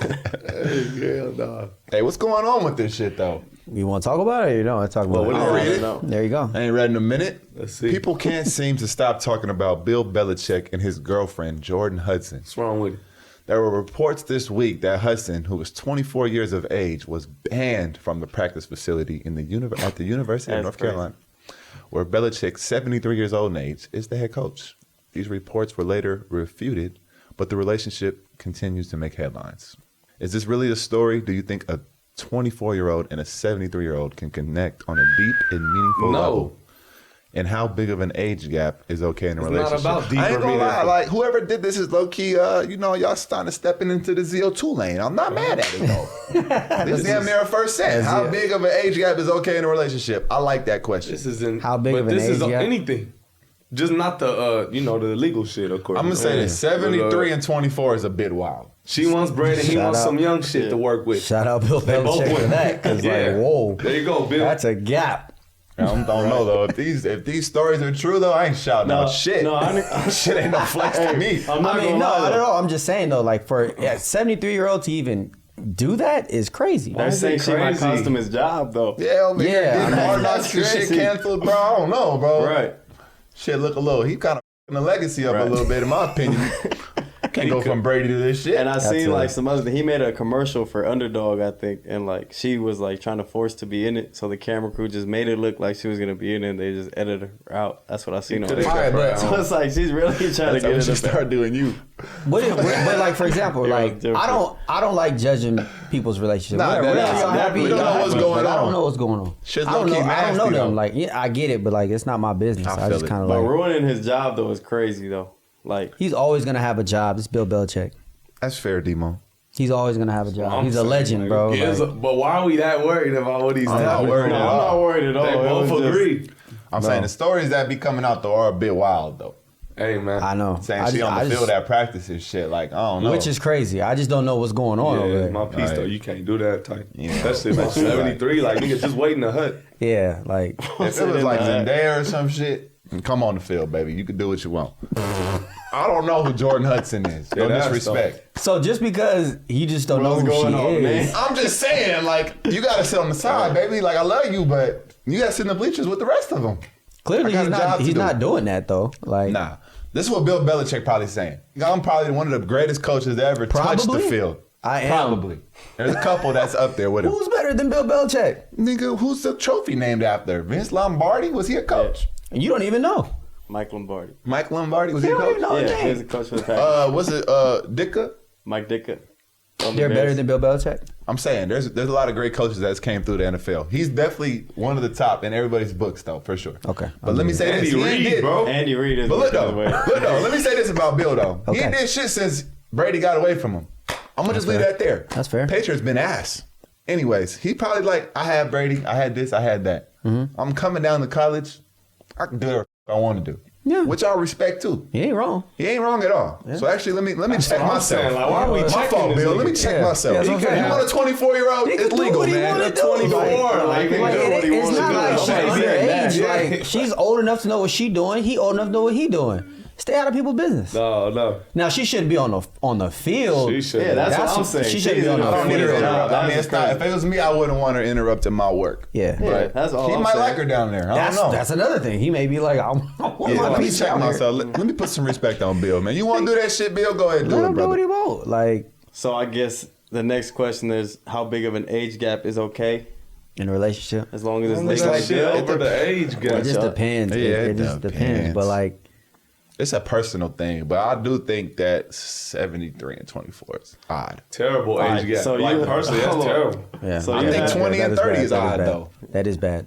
Hell nah. Hey, what's going on with this shit though? You want to talk about it or you don't want to talk about what it? is I Read don't it. know. There you go. I ain't read in a minute. Let's see. People can't seem to stop talking about Bill Belichick and his girlfriend Jordan Hudson. What's wrong with it? There were reports this week that Hudson, who was 24 years of age, was banned from the practice facility in the at the University of That's North crazy. Carolina, where Belichick, 73 years old in age, is the head coach. These reports were later refuted, but the relationship continues to make headlines. Is this really a story? Do you think a 24-year-old and a 73-year-old can connect on a deep and meaningful No. level? And how big of an age gap is okay in a It's not relationship? about deep I ain't or gonna lie, meaningful. like whoever did this is low key. Y'all starting to stepping into the ZO2 lane. I'm not mad at it though. This is damn near a first set. How yeah. big of an age gap is okay in a relationship? I like that question. This isn't. How big but of an this is age gap? anything. Just not the the legal shit, of course. I'm gonna say this: 73 and 24 is a bit wild. She wants bread and he Shout wants out. some young shit to work with. Shout out Bill They both Belichick for win. that, because Yeah. like, whoa, There you go, Bill. that's a gap. I don't know though. If these stories are true though, I ain't shouting out shit. No, shit ain't no flex to me. I'm not I mean, gonna no, lie, I though. don't know. I'm just saying though, like for a 73-year-old to even do that is crazy. They're is saying it she might crazy? cost him his job though. Yeah, over here Yeah, getting I mean, hard knocks and shit crazy. canceled, bro. I don't know, bro. Right. Shit look a little. He kind of the legacy up Right. a little bit, in my opinion. Can't go from Brady to this shit. And I seen a- like some other. He made a commercial for Underdog, I think, and like she was like trying to force to be in it, so the camera crew just made it look like she was gonna be in it. And they just edited her out. That's what I seen on could've there. All right, but So it's like she's really trying to That's get what it you up there. start doing. You. but like for example, Yeah, like different. I don't like judging people's relationships. Nah, Whatever, that- y'all that- happy, we don't know y'all what's happy, going but I on. don't know what's going on. Shit's I don't low-key know. I don't know nasty, them. though. Like, yeah, I get it, but like, it's not my business. I I feel just it. kind of But like. ruining his job though is crazy though. Like He's always gonna have a job. It's Bill Belichick. That's fair, Demo. He's always gonna have a job. I'm He's a saying, legend, like, bro. he is Like, a- but why are we that worried about what he's I'm not doing? worried no, at I'm all. not worried at all. They It both was just- agree. I'm saying the stories that be coming out though are a bit wild though. Hey man, I know. Saying I she just- on I the just- field at practice and shit. Like I don't know. which is crazy. I just don't know what's going on over Yeah, there. my piece Right. though. You can't do that type. Yeah. Especially about Right. 73. Like nigga, just wait in the hut. Yeah, like if it was like Zendaya or some shit, come on the field, baby. You can do what you want. I don't know who Jordan Hudson is. No that's disrespect. so. Just because you just don't know What's who going she on, is, man? I'm just saying, like, you gotta sit on the side, baby. Like, I love you, but you gotta sit in the bleachers with the rest of them. Clearly, I got a job to he's do. not doing that though. Like, Nah. This is what Bill Belichick probably saying. I'm probably one of the greatest coaches that ever touched the Probably? field. I am. Probably. There's a couple that's up there with him. who's better than Bill Belichick? Nigga, who's the trophy named after? Vince Lombardi? Was he a coach? And you don't even know. Mike Lombardi. Mike Lombardi? Was he a You don't even coach? know his Yeah, he was name. the coach for the Packers. Was it Ditka? Mike Ditka. They're better than Bill Belichick. I'm saying there's a lot of great coaches that's came through the NFL. He's definitely one of the top in everybody's books, though, for sure. Okay. But let me say this: Andy he ain't Reid, did- bro. Andy Reid is But look looking though, away. let me say this about Bill though. He ain't Okay. did shit since Brady got away from him. I'm gonna just leave fair. that there. That's fair. Patriots been ass. Anyways, he probably like, I had Brady, I had this, I had that. I'm coming down to college. I can do whatever I want to do. Yeah. Which I respect too. He ain't wrong. He ain't wrong at all. So actually, let me check what I'm myself. saying. Like, why are we My checking fault, this Bill. nigga? Let me check Yeah. myself. Yeah, that's what I'm saying. You want a 24-year-old? He can It's do legal, what he man. wanna That's do. 24. Like, Like, he can do what he It's wants not to do. like she's Nobody's hearing that. underage. Like, she's old enough to know what she's doing. He old enough to know what he doing. Stay out of people's business. No. Now she shouldn't be on the field. She should. Yeah, that's what I'm what- saying. She shouldn't be on I the don't need her field. interrupt. I mean, That's it's not. If it was me, I wouldn't want her interrupting my work. Yeah. Yeah, that's all He I'm might saying. like her down there. I don't know. That's another thing. He may be like, I want Yeah, my let me piece check down here. myself. Let me put some respect on Bill, man. You want to do that shit, Bill? Go ahead and Let do it, him do what brother. he want. Like, So I guess the next question is how big of an age gap is okay? in a relationship. As long as it's It's legal. like shit over the age It gap. just depends. Yeah, It it just depends. depends. But like, It's a personal thing, but I do think that 73 and 24 is odd. Terrible Alright, age gap. so like you- personally, that's hold on. terrible. yeah. So I you think have- 20 and is 30 bad. is That odd, bad. though. That is bad.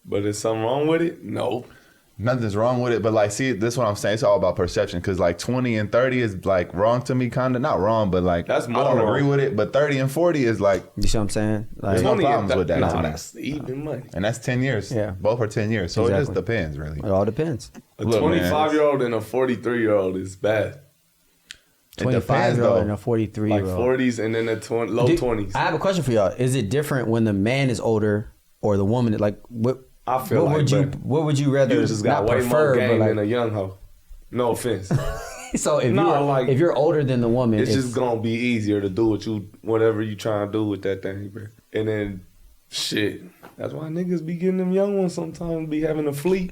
But is something wrong with it? No. Nothing's wrong with it, but like, see, this is what I'm saying. It's all about perception, because like 20 and 30 is like wrong to me, kind of. Not wrong, but like That's I more don't wrong. agree with it. But 30 and 40 is like, You see what I'm saying? Like, There's no 20 and problems with that No, to me. that's even money. and that's 10 years. Yeah. Both are 10 years. So it just Exactly. depends, really. it all depends. A Look, man, 25-year-old and a 43-year-old is bad. It depends, 25-year-old though. and a Like 43-year-old. 40s and then the low 20s. I have a question for y'all. Is it different when the man is older or the woman? Like, what? I feel what like, would you? bro, What would you rather? You just got not way prefer, more but game like, than a young hoe. No offense. so if No, you're like, if you're older than the woman, It's just gonna be easier to do whatever you trying to do with that thing, bro. And then, shit, that's why niggas be getting them young ones sometimes, be having a fleet,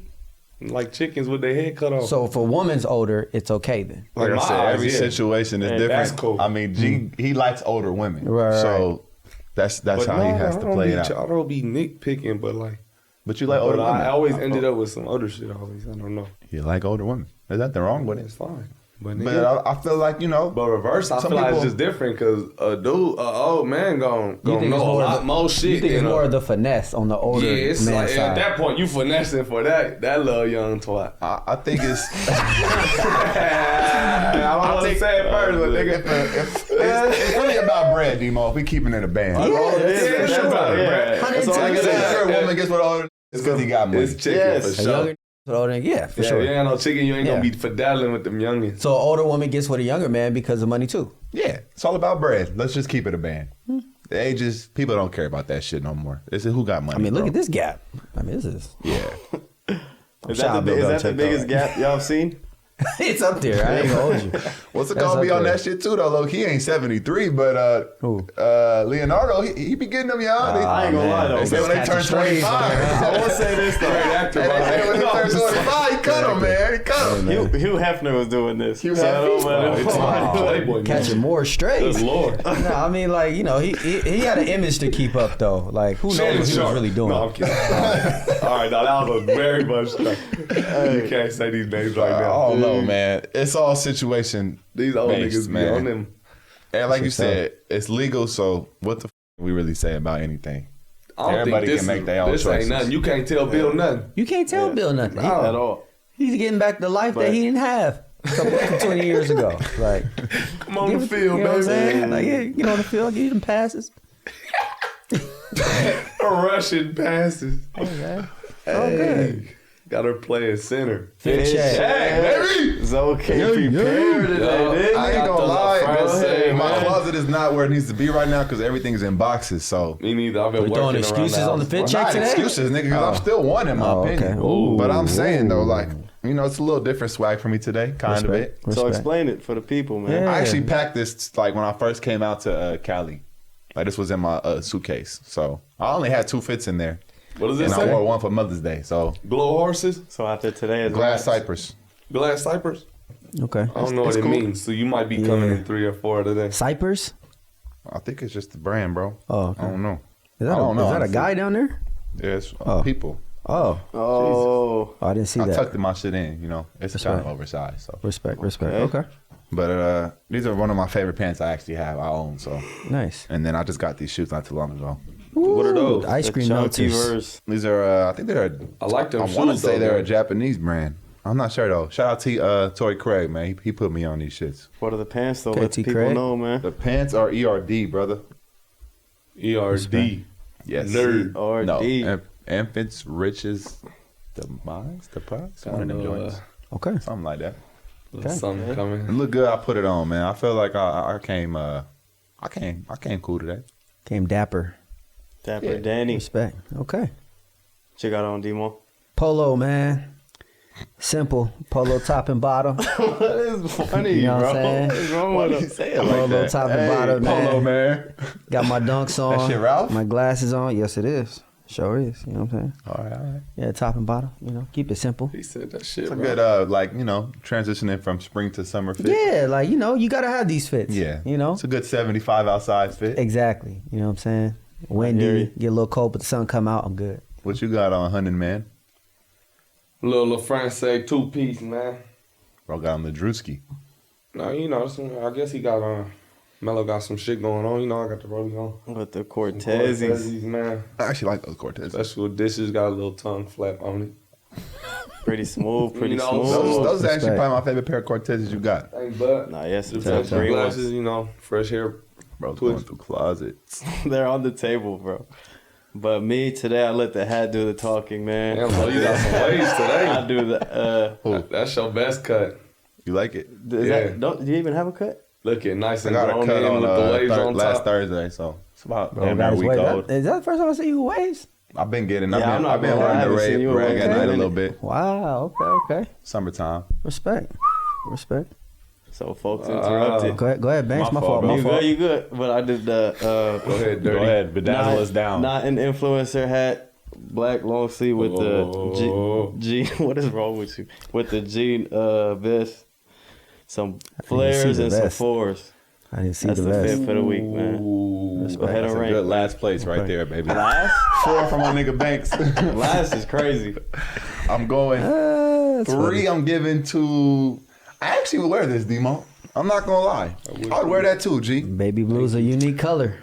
like chickens with their head cut off. So if a woman's older, it's okay then. Like In I my said, eyes, every yeah. situation is Man, different. that's cool. I mean, G, he likes older women. Right, So that's But how no, he has I to don't play be- it out. I don't be nitpicking, but like, But you like older women. I always ended up with some other shit always. I don't know. You like older women. There's nothing wrong with it. It's fine. But, But nigga, I feel like, you know, but reverse, I some feel like it's people- just different because an old man gonna know a lot more shit. You think it's than more of the finesse on the older yeah, it's man like side. at that point you finessing for that little young twat. I think it's. I don't want to say it first, but nigga. It's really about bread, Demo. If we keeping it a band. Yeah, Oh, it is. Yeah, That's sure. about it, Yeah. right? That's all I Like I can said, say. sure, a woman gets with older it's because he got money. It's chicken Yes. for A sure. younger, older, yeah, for Yeah, sure. you ain't no chicken. You ain't Yeah. gonna be fiddling with them youngins. So an older woman gets with a younger man because of money too. Yeah, it's all about bread. Let's just keep it a band. The ages, people don't care about that shit no more. This is who got money. I mean, look bro. at this gap. I mean, this is Yeah. Is Shout out that the Bill biggest Belichick, though. gap y'all have seen? it's up there. I ain't gonna hold you. What's it That's gonna be up on there. that shit too though? Look, he ain't 73, but Who? Leonardo, he be getting them young. I ain't gonna lie though. They say when they Catch turn a strays, 25. I will say this though. They say when they turn 25, he cut him, man. He cut him. Hugh Hefner was doing this. Hugh So I don't Hefner? know. Playboy, Catching more strays. Good lord. No, I mean, like, you know, he had an image to keep up though. Like, who knows what he was really doing? No, I'm kidding. All right, now that was a very much. You can't say these names right I now. don't know, man. It's all situation. These old based, niggas be man. on them. And like you Shit's up. said, it's legal, so what the we really say about anything? I don't Everybody think can this make their own This choices. ain't nothing. You can't tell Bill nothing. You can't tell Bill nothing. He- At all. he's getting back the life that he didn't have a couple 20 years ago. Like, Come on the you field, know what I'm baby. saying? Like, yeah, get on the field, give you them passes. Russian passes. Okay. Hey, got her playing center. Good check. Hey, baby! Zoe came prepared today, didn't I he? ain't gonna lie, Go ahead, my man. closet is not where it needs to be right now because everything's in boxes. So Me neither. I've been We're working throwing around excuses the on the house. fit well, check not today? excuses, nigga, because I'm still one in my Oh, okay. opinion. Ooh. But I'm saying though, like, you know, it's a little different swag for me today, kind of it. Respect. So explain it for the people, man. Yeah. I actually packed this like when I first came out to Cali. Like this was in my suitcase, so I only had 2 fits in there. What does it And I say? wore one for Mother's Day. So Glow horses? So after today is glass Mavs. Cypress. Glass Cypress? Okay. I don't know what it's it cool. means. So you might be coming in 3 or 4 today. Cypress? I think it's just the brand, bro. Oh, okay. I don't know. Is that, I don't know, is that a honestly. guy down there? Yeah, it's Oh. people. Oh. Oh, I didn't see I that. tucked my shit in, you know. It's kind of right. oversized. So, Respect. Okay. Okay. but these are one of my favorite pants I actually have. I own. So, Nice. and then I just got these shoes not too long ago. What are those? Ice the cream chunky melters. verse. These are, I think they're. I like them I shoes, want to say though, they're man. a Japanese brand. I'm not sure though. Shout out to Tory Craig, man. He put me on these shits. What are the pants though? KT Let the people Craig. know, man. The pants are ERD, brother. ERD. Yes. Nerd. Or No. D. Infants, riches, demise, the prize. One of them joints. Okay. Something like that. Something It coming. look good. I put it on, man. I feel like I came. I came cool today. Came dapper. Dapper Yeah. Danny. Respect. Okay. Check out on Demo. Polo, man. Simple. Polo top and bottom. What is funny, You know what bro? I'm saying? What is wrong Why with do you him? say it like Polo that? top and bottom, man. Polo, man. Got my dunks on. That shit Ralph? My glasses on. Yes, it is. Sure is. You know what I'm saying? All right. Yeah, top and bottom. You know, keep it simple. He said that shit, It's a bro. good, transitioning from spring to summer fit. Yeah, like, you know, you got to have these fits. Yeah. You know? It's a good 75 outside fit. Exactly. You know what I'm saying? hear Windy, you. get a little cold, but the sun come out, I'm good. What you got on, Hunting Man? Little LaFrance 2-piece, man. Bro got on the Drewski. No, you know, I guess he got Melo got some shit going on. You know, I got the rollie on. With the Some Cortezes. Cortezes, man. I actually like those Cortez. Special dishes got a little tongue flap on it. Pretty smooth, pretty You know, smooth. Those are actually Respect. probably my favorite pair of Cortezes you got. Thanks, bud. Nah, yes, The it's fresh green glasses, ones. you know, fresh hair. Bro, Twitch. going through closets. They're on the table, bro. But me, today, I let the hat do the talking, man. Damn, bro, you got some waves today. I do the, That's your best cut. You like it? is Yeah. that, do you even have a cut? Looking nice I and got a grown cut in on with the waves on last top. Thursday, so it's about Bro, damn near a guys, week wait, old. is that the first time I see you with waves? I've been getting. Yeah, I'm not I've been gonna lie, I running haven't the seen you in rag a at night a minute. little bit. Wow, okay. Summertime. Respect. So folks interrupted. Go ahead, Banks. My My fault, fault. bro. My You fault. good, you good. But I did the, Go ahead, dirty. Go ahead, bedazzle us down. Not an influencer hat, black long sleeve with Oh. the G. What is wrong with you? With the G vest, some see flares the and some vest. fours. I didn't see That's the the vest. fit for the week, man. Ooh. Go ahead That's and a rank. good last place right there, baby. Last? 4 from my nigga Banks. Last is crazy. I'm going That's 3. funny. I'm giving to. I actually would wear this, Demo. I'm not gonna lie. I would wear that too, G. Baby blue's a unique color.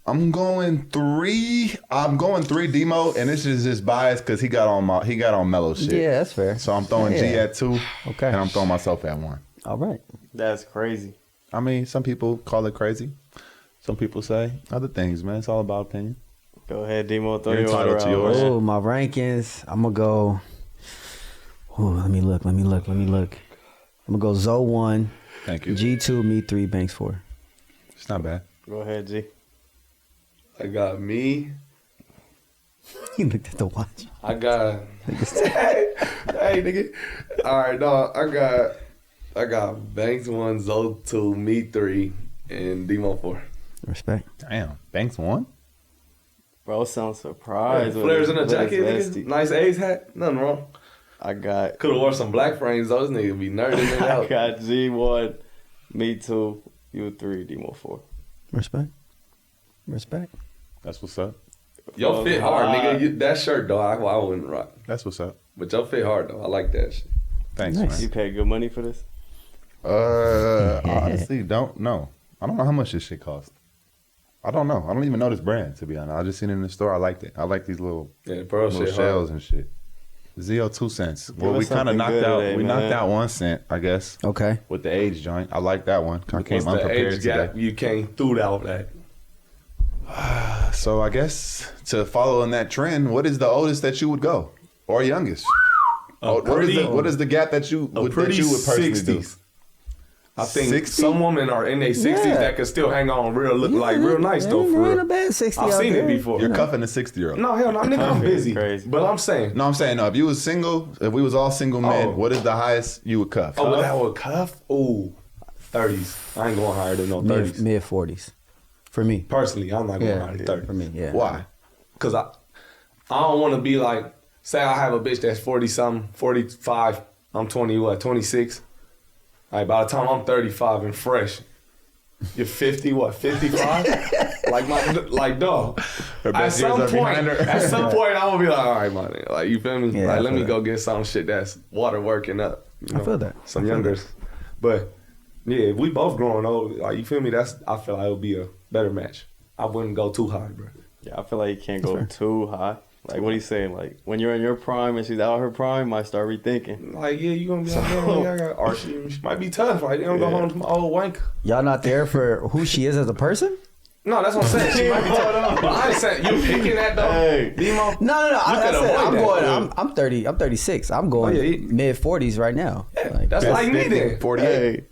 I'm going 3. I'm going 3 Demo, and this is just biased because he got on Melo shit. Yeah, that's fair. So I'm throwing G Yeah. at 2. Okay. And I'm throwing myself at 1. All right. That's crazy. I mean, some people call it crazy. Some people say other things, man. It's all about opinion. Go ahead, Demo. Throw You're your order entitled to out, yours. man. Oh, my rankings. I'm gonna go. Oh, let me look. I'm gonna go Zoe 1, Thank you. G2, me 3, Banks 4. It's not bad. Go ahead, G. I got me. You looked at the watch. I got. Hey, nigga. All right, no, I got Banks 1, Zoe 2, me 3, and Demo 4. Respect. Damn. Banks 1? Bro, sounds surprised. with Flares his- in a with his jacket, vesty. nigga. Nice A's hat. Nothing wrong. I got Could have wore some black frames though. This nigga be nerding it I out. got G1, me 2, you 3, Demo 4. Respect. That's what's up. Your fit hard, nigga. That shirt though, I wouldn't rock. That's what's up. But your fit hard though. I like that shit. Thanks, Nice. You paid good money for this? honestly, don't know. I don't know how much this shit cost. I don't know. I don't even know this brand, to be honest. I just seen it in the store. I liked it. I like these little, Yeah, pearl little shit shells hard. and shit. Zio 2 cents. Well, us we kind of something knocked good out. today, we man. knocked out 1 cent, I guess, Okay. with the age joint. I like that one. I came What's the unprepared age today. gap you came through out that? So I guess to follow in that trend, what is the oldest that you would go, or youngest? What is the gap that you A would pretty personally do? 60s. I think 60? some women are in their 60s Yeah. that can still hang on real nice though. For Ain't a real. bad 60 I've out seen it there. before. You're cuffing a 60-year-old. No, hell no, nigga, I'm busy. Crazy. But I'm saying, No, I'm saying no. If you was single, if we was all single men, Oh. what is the highest you would cuff? oh, that would cuff? Ooh, 30s. I ain't going higher than no 30s. Mid 40s. For me. Personally, I'm not going Yeah. higher than 30s. For me, yeah. Why? Because I don't want to be like, say I have a bitch that's 40-something, 45, I'm 26. Like, by the time I'm 35 and fresh, you're 50, 55? like, dog. At some point, I'm gonna be like, all right, man. Like, you feel me? Yeah, like, let me go get some shit that's water working up. You know? I feel that. Some youngers. But, yeah, if we both growing old, like, you feel me? I feel like it would be a better match. I wouldn't go too high, bro. Yeah, I feel like you can't go too high. Like, what are you saying? Like, when you're in your prime and she's out her prime, you might start rethinking. Like, yeah, you gonna be like, man, I got, or she might be tough. Like, they don't go home to my old wank. Y'all not there for who she is as a person? No, that's what I'm saying. She might be tough. But I ain't saying you picking that though. Hey. Demo. No. I'm going. I'm 30. I'm 36. I'm going yeah. mid 40s right now. Yeah, that's like me then. 48.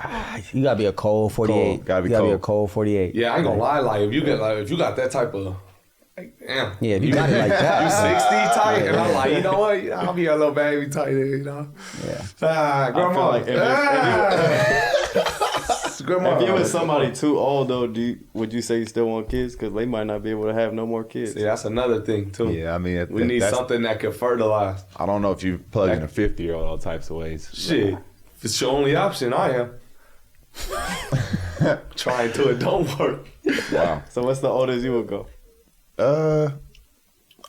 Hey. You gotta be a cold 48. Cold. Gotta be you gotta be a cold. cold 48. Yeah, I ain't gonna lie. Like, if you got that type of, like, damn. Yeah, if you got it like that. You 60 tight, and I'm like, you know what? I'll be a little baby tight, you know. Yeah. Grandma. like Grandma. If you with somebody too old though, would you say you still want kids? Because they might not be able to have no more kids. See, that's another thing too. Yeah, I mean, we need something that can fertilize. I don't know if you plug in a 50-year-old all types of ways. Shit, if it's your only option, I am. Trying to, it don't work. Wow. So what's the oldest you would go?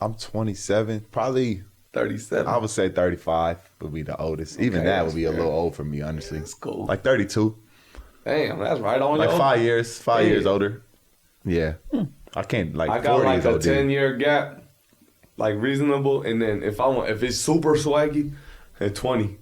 I'm 27. Probably 37. I would say 35 would be the oldest. Even Okay, that would be a that's little old for me, honestly. That's cool. Like 32. Damn, that's right on Like your 5 years. 5 years Yeah. older. Yeah. I can't, like, I got 40 like is a OD. 10-year gap, like reasonable, and then if it's super swaggy, at 20.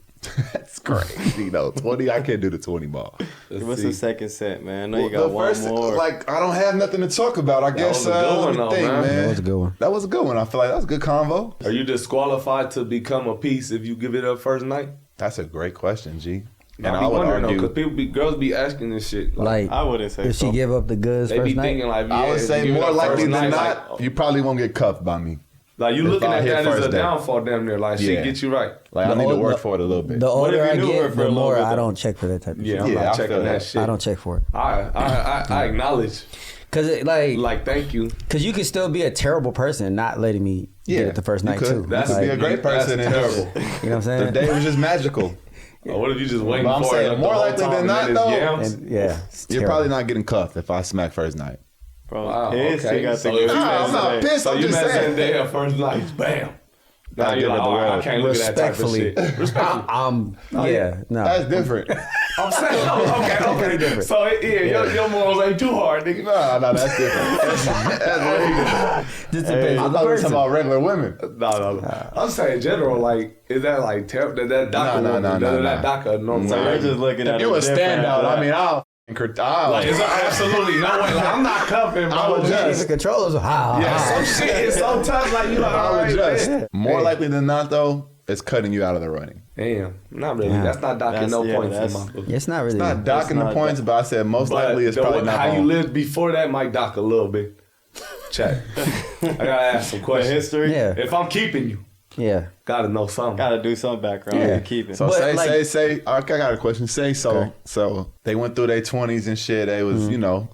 That's crazy, though. 20, I can't do the 20 ball. Give us a second set, man. I know Well, you got the one first, more. like, I don't have nothing to talk about. I guess was a good let one, me though, think, man. man. That was a good one. That was a good one. I feel like that was a good convo. Are you disqualified to become a piece if you give it up first night? That's a great question, G. And I I be would wondering though, argue. because girls be asking this shit. Like, I wouldn't say if so. she give up the goods They be first night, thinking like, yeah, I would if say you give it more up likely first than night, not, like, you probably won't get cuffed by me. Like, you If looking I at hit that as first a day. downfall damn near. Like, Yeah. she get you right. Like, I The need to old- work for it a little bit. the older if I you knew her get, for a the little more bit, I though? don't check for that type of Yeah, shit. I'm Yeah, not I checking feel that that. shit. I don't check for it. I acknowledge. Cause it, Like, thank you. cause you can still be a terrible person and not letting me get it the first you night could. too. That could Like, be a great person. That's And terrible. you know what I'm the saying? day was just magical. Or what if you just waiting But I'm for saying it more the whole likely time than and not, then it's though. yams? And, yeah, it's You're terrible. probably not getting cuffed if I smack first night. Bro, Wow, pissed. okay. He got So the if good you Nah, I'm not pissed. So I'm you just met saying. Zendaya first night, bam. Now Gotta you're give like, it the all right, I world. can't look at that type of Respectfully. shit. Respectfully. No. That's different. I'm saying, okay. different. So your morals ain't too hard, nigga. No, that's different. That's way different. Just Hey, depends I on the thought we were person. talking about regular women. No. I'm saying in general, like, is that like terrible? That DACA No. that DACA normal? So you're just looking at If you a it different standout, after I that. mean, Like, it's absolutely no way. Like, I'm not cuffing, bro. I would just- These are controllers. Yeah, some shit is so tough. Like, you like, all I right, would just. man. More likely than not, though, it's cutting you out of the running. Damn, not really. Yeah. That's not docking no That's- yeah, points in that's- my book. It's not really. It's not docking the not points, but I said most But likely it's probably not how you home. lived before that might dock a little bit. Check. I gotta ask some The questions. history. Yeah. If I'm keeping you, Yeah. gotta know something. Gotta do some background Yeah. to keep it. So But, like- say. I got a question. Say so. Okay. So they went through their 20s and shit. They was, you know,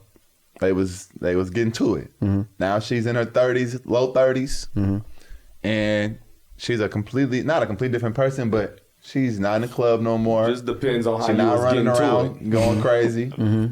they was getting to it. Now she's in her 30s, low 30s, and she's not a completely different person, but she's not in the club no more. Just depends on how She's you not was running getting to it. around, going crazy.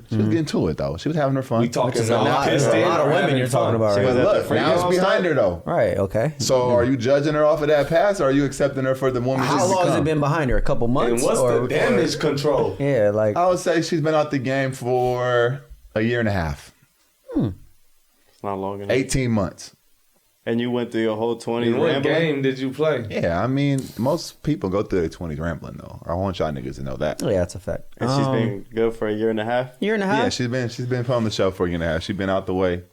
She was getting to it though. She was having her fun. We talking is a lot- pissed there's a in lot of or women having you're fun? talking about, She right? was But at the look, free now it's throw behind her though. Right. Okay. So are you judging her off of that pass, or are you accepting her for the woman How she's long has become? it been behind her? A couple And months? what's or, the damage control? Yeah, like I would say she's been out the game for a year and a half, It's not long enough. 18 months. And you went through your whole 20s In what rambling? game did you play? Yeah, I mean, most people go through their 20s rambling though. I want y'all niggas to know that. yeah, that's a fact. And she's been good for a year and a half. year and a half. Yeah, she's been on the show for a year and a half. She's been out the way,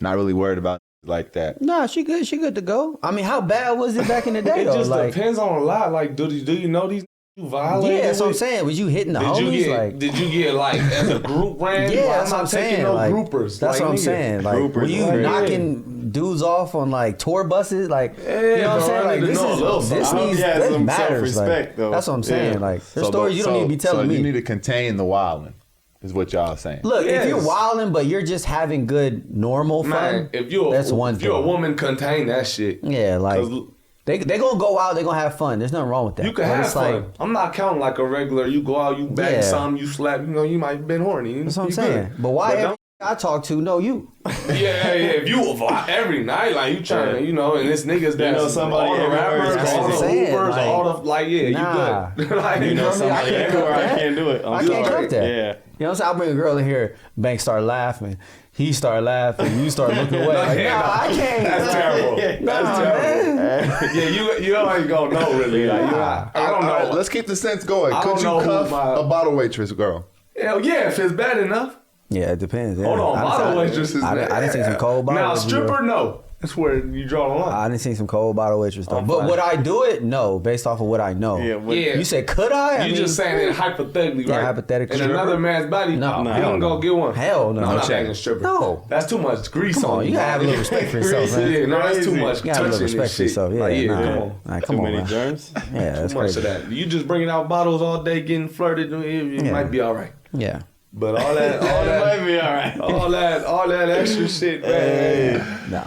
not really worried about like that. Nah, she good. She good to go. I mean, how bad was it back in the day? It though? just Like, depends on a lot. Like, do you know these you violated? yeah, that's what I'm with? saying. Was you hitting the Did you homies? get? Like, Did you get like as a group ran? yeah, Well, that's what I'm not taking saying. No Like, groupers. that's like, what I'm nigga. saying. Like, were Groupers, you like, knocking dudes off on like tour buses? Like, Yeah, you know what I'm bro, saying? I Like, need to this know a little is something. this I hope needs he has this some matters. self-respect, Like, though. that's what I'm saying. Yeah. Like, there's stories you don't need to be telling so me. you need to contain the wilding. is what y'all saying. Look, Yes. if you're wilding, but you're just having good normal fun, Man, if you're that's one if you're a thing. woman, contain that shit. Yeah, like 'Cause they gonna go out, they gonna have fun. There's nothing wrong with that. you can But have it's fun. like, I'm not counting like a regular. You go out, you bang Yeah. something, you slap. You know, you might have been horny. that's what I'm You saying. good. But why don't- every I talk to know you? Yeah. If you every night, like you trying to, you know, and this niggas that know somebody all the everywhere rappers, is all crazy. the Saying, hoopers, like, all the like, yeah, nah. you good. Like, You know I somebody can't everywhere. cook I that. can't do it. I'm I can't sorry. cook that. Yeah. You know what I'm saying? I'll bring a girl in here, Bank start laughing. He start laughing. You start looking away. Like, Yeah, nah, I can't. That's terrible. That's Nah, terrible. man. Yeah, you ain't gonna know really. Like, I don't know. All right, let's keep the sense going. I Could don't you know who cuff my- a bottle waitress girl? Hell yeah, if it's bad enough. Yeah, it depends. Yeah. Hold on, bottle waitresses. I done seen some cold bottle Now waitresses, stripper, bro. no. That's where you draw the line. I didn't see some cold bottle waitress though. I'm But fine. would I do it? No, based off of what I know. Yeah, but Yeah. You said could I? You just saying it hypothetically, Yeah, right? hypothetically. In another man's body, No, you hell don't no. go get one. Hell no. I'm not No banging a stripper. No. That's too much grease Come on, you gotta have a little body. respect for yourself, man. Yeah, no, that's too Crazy. much You gotta have a little touching respect and for shit. yourself. Yeah, Like, yeah, nah. come on. All right, too come on, many man. germs. Yeah, that's Too much crazy. of that. You just bringing out bottles all day, getting flirted. It Yeah. might be all right. Yeah. But all that, It might be all right. all that extra shit, man. No.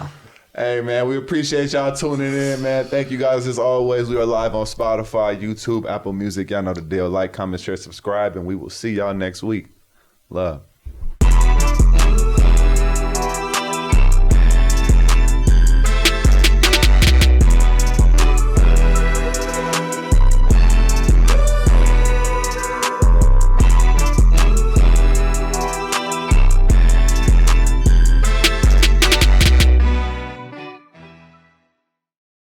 Hey, man, we appreciate y'all tuning in, man. Thank you guys as always. We are live on Spotify, YouTube, Apple Music. Y'all know the deal. Like, comment, share, subscribe, and we will see y'all next week. Love.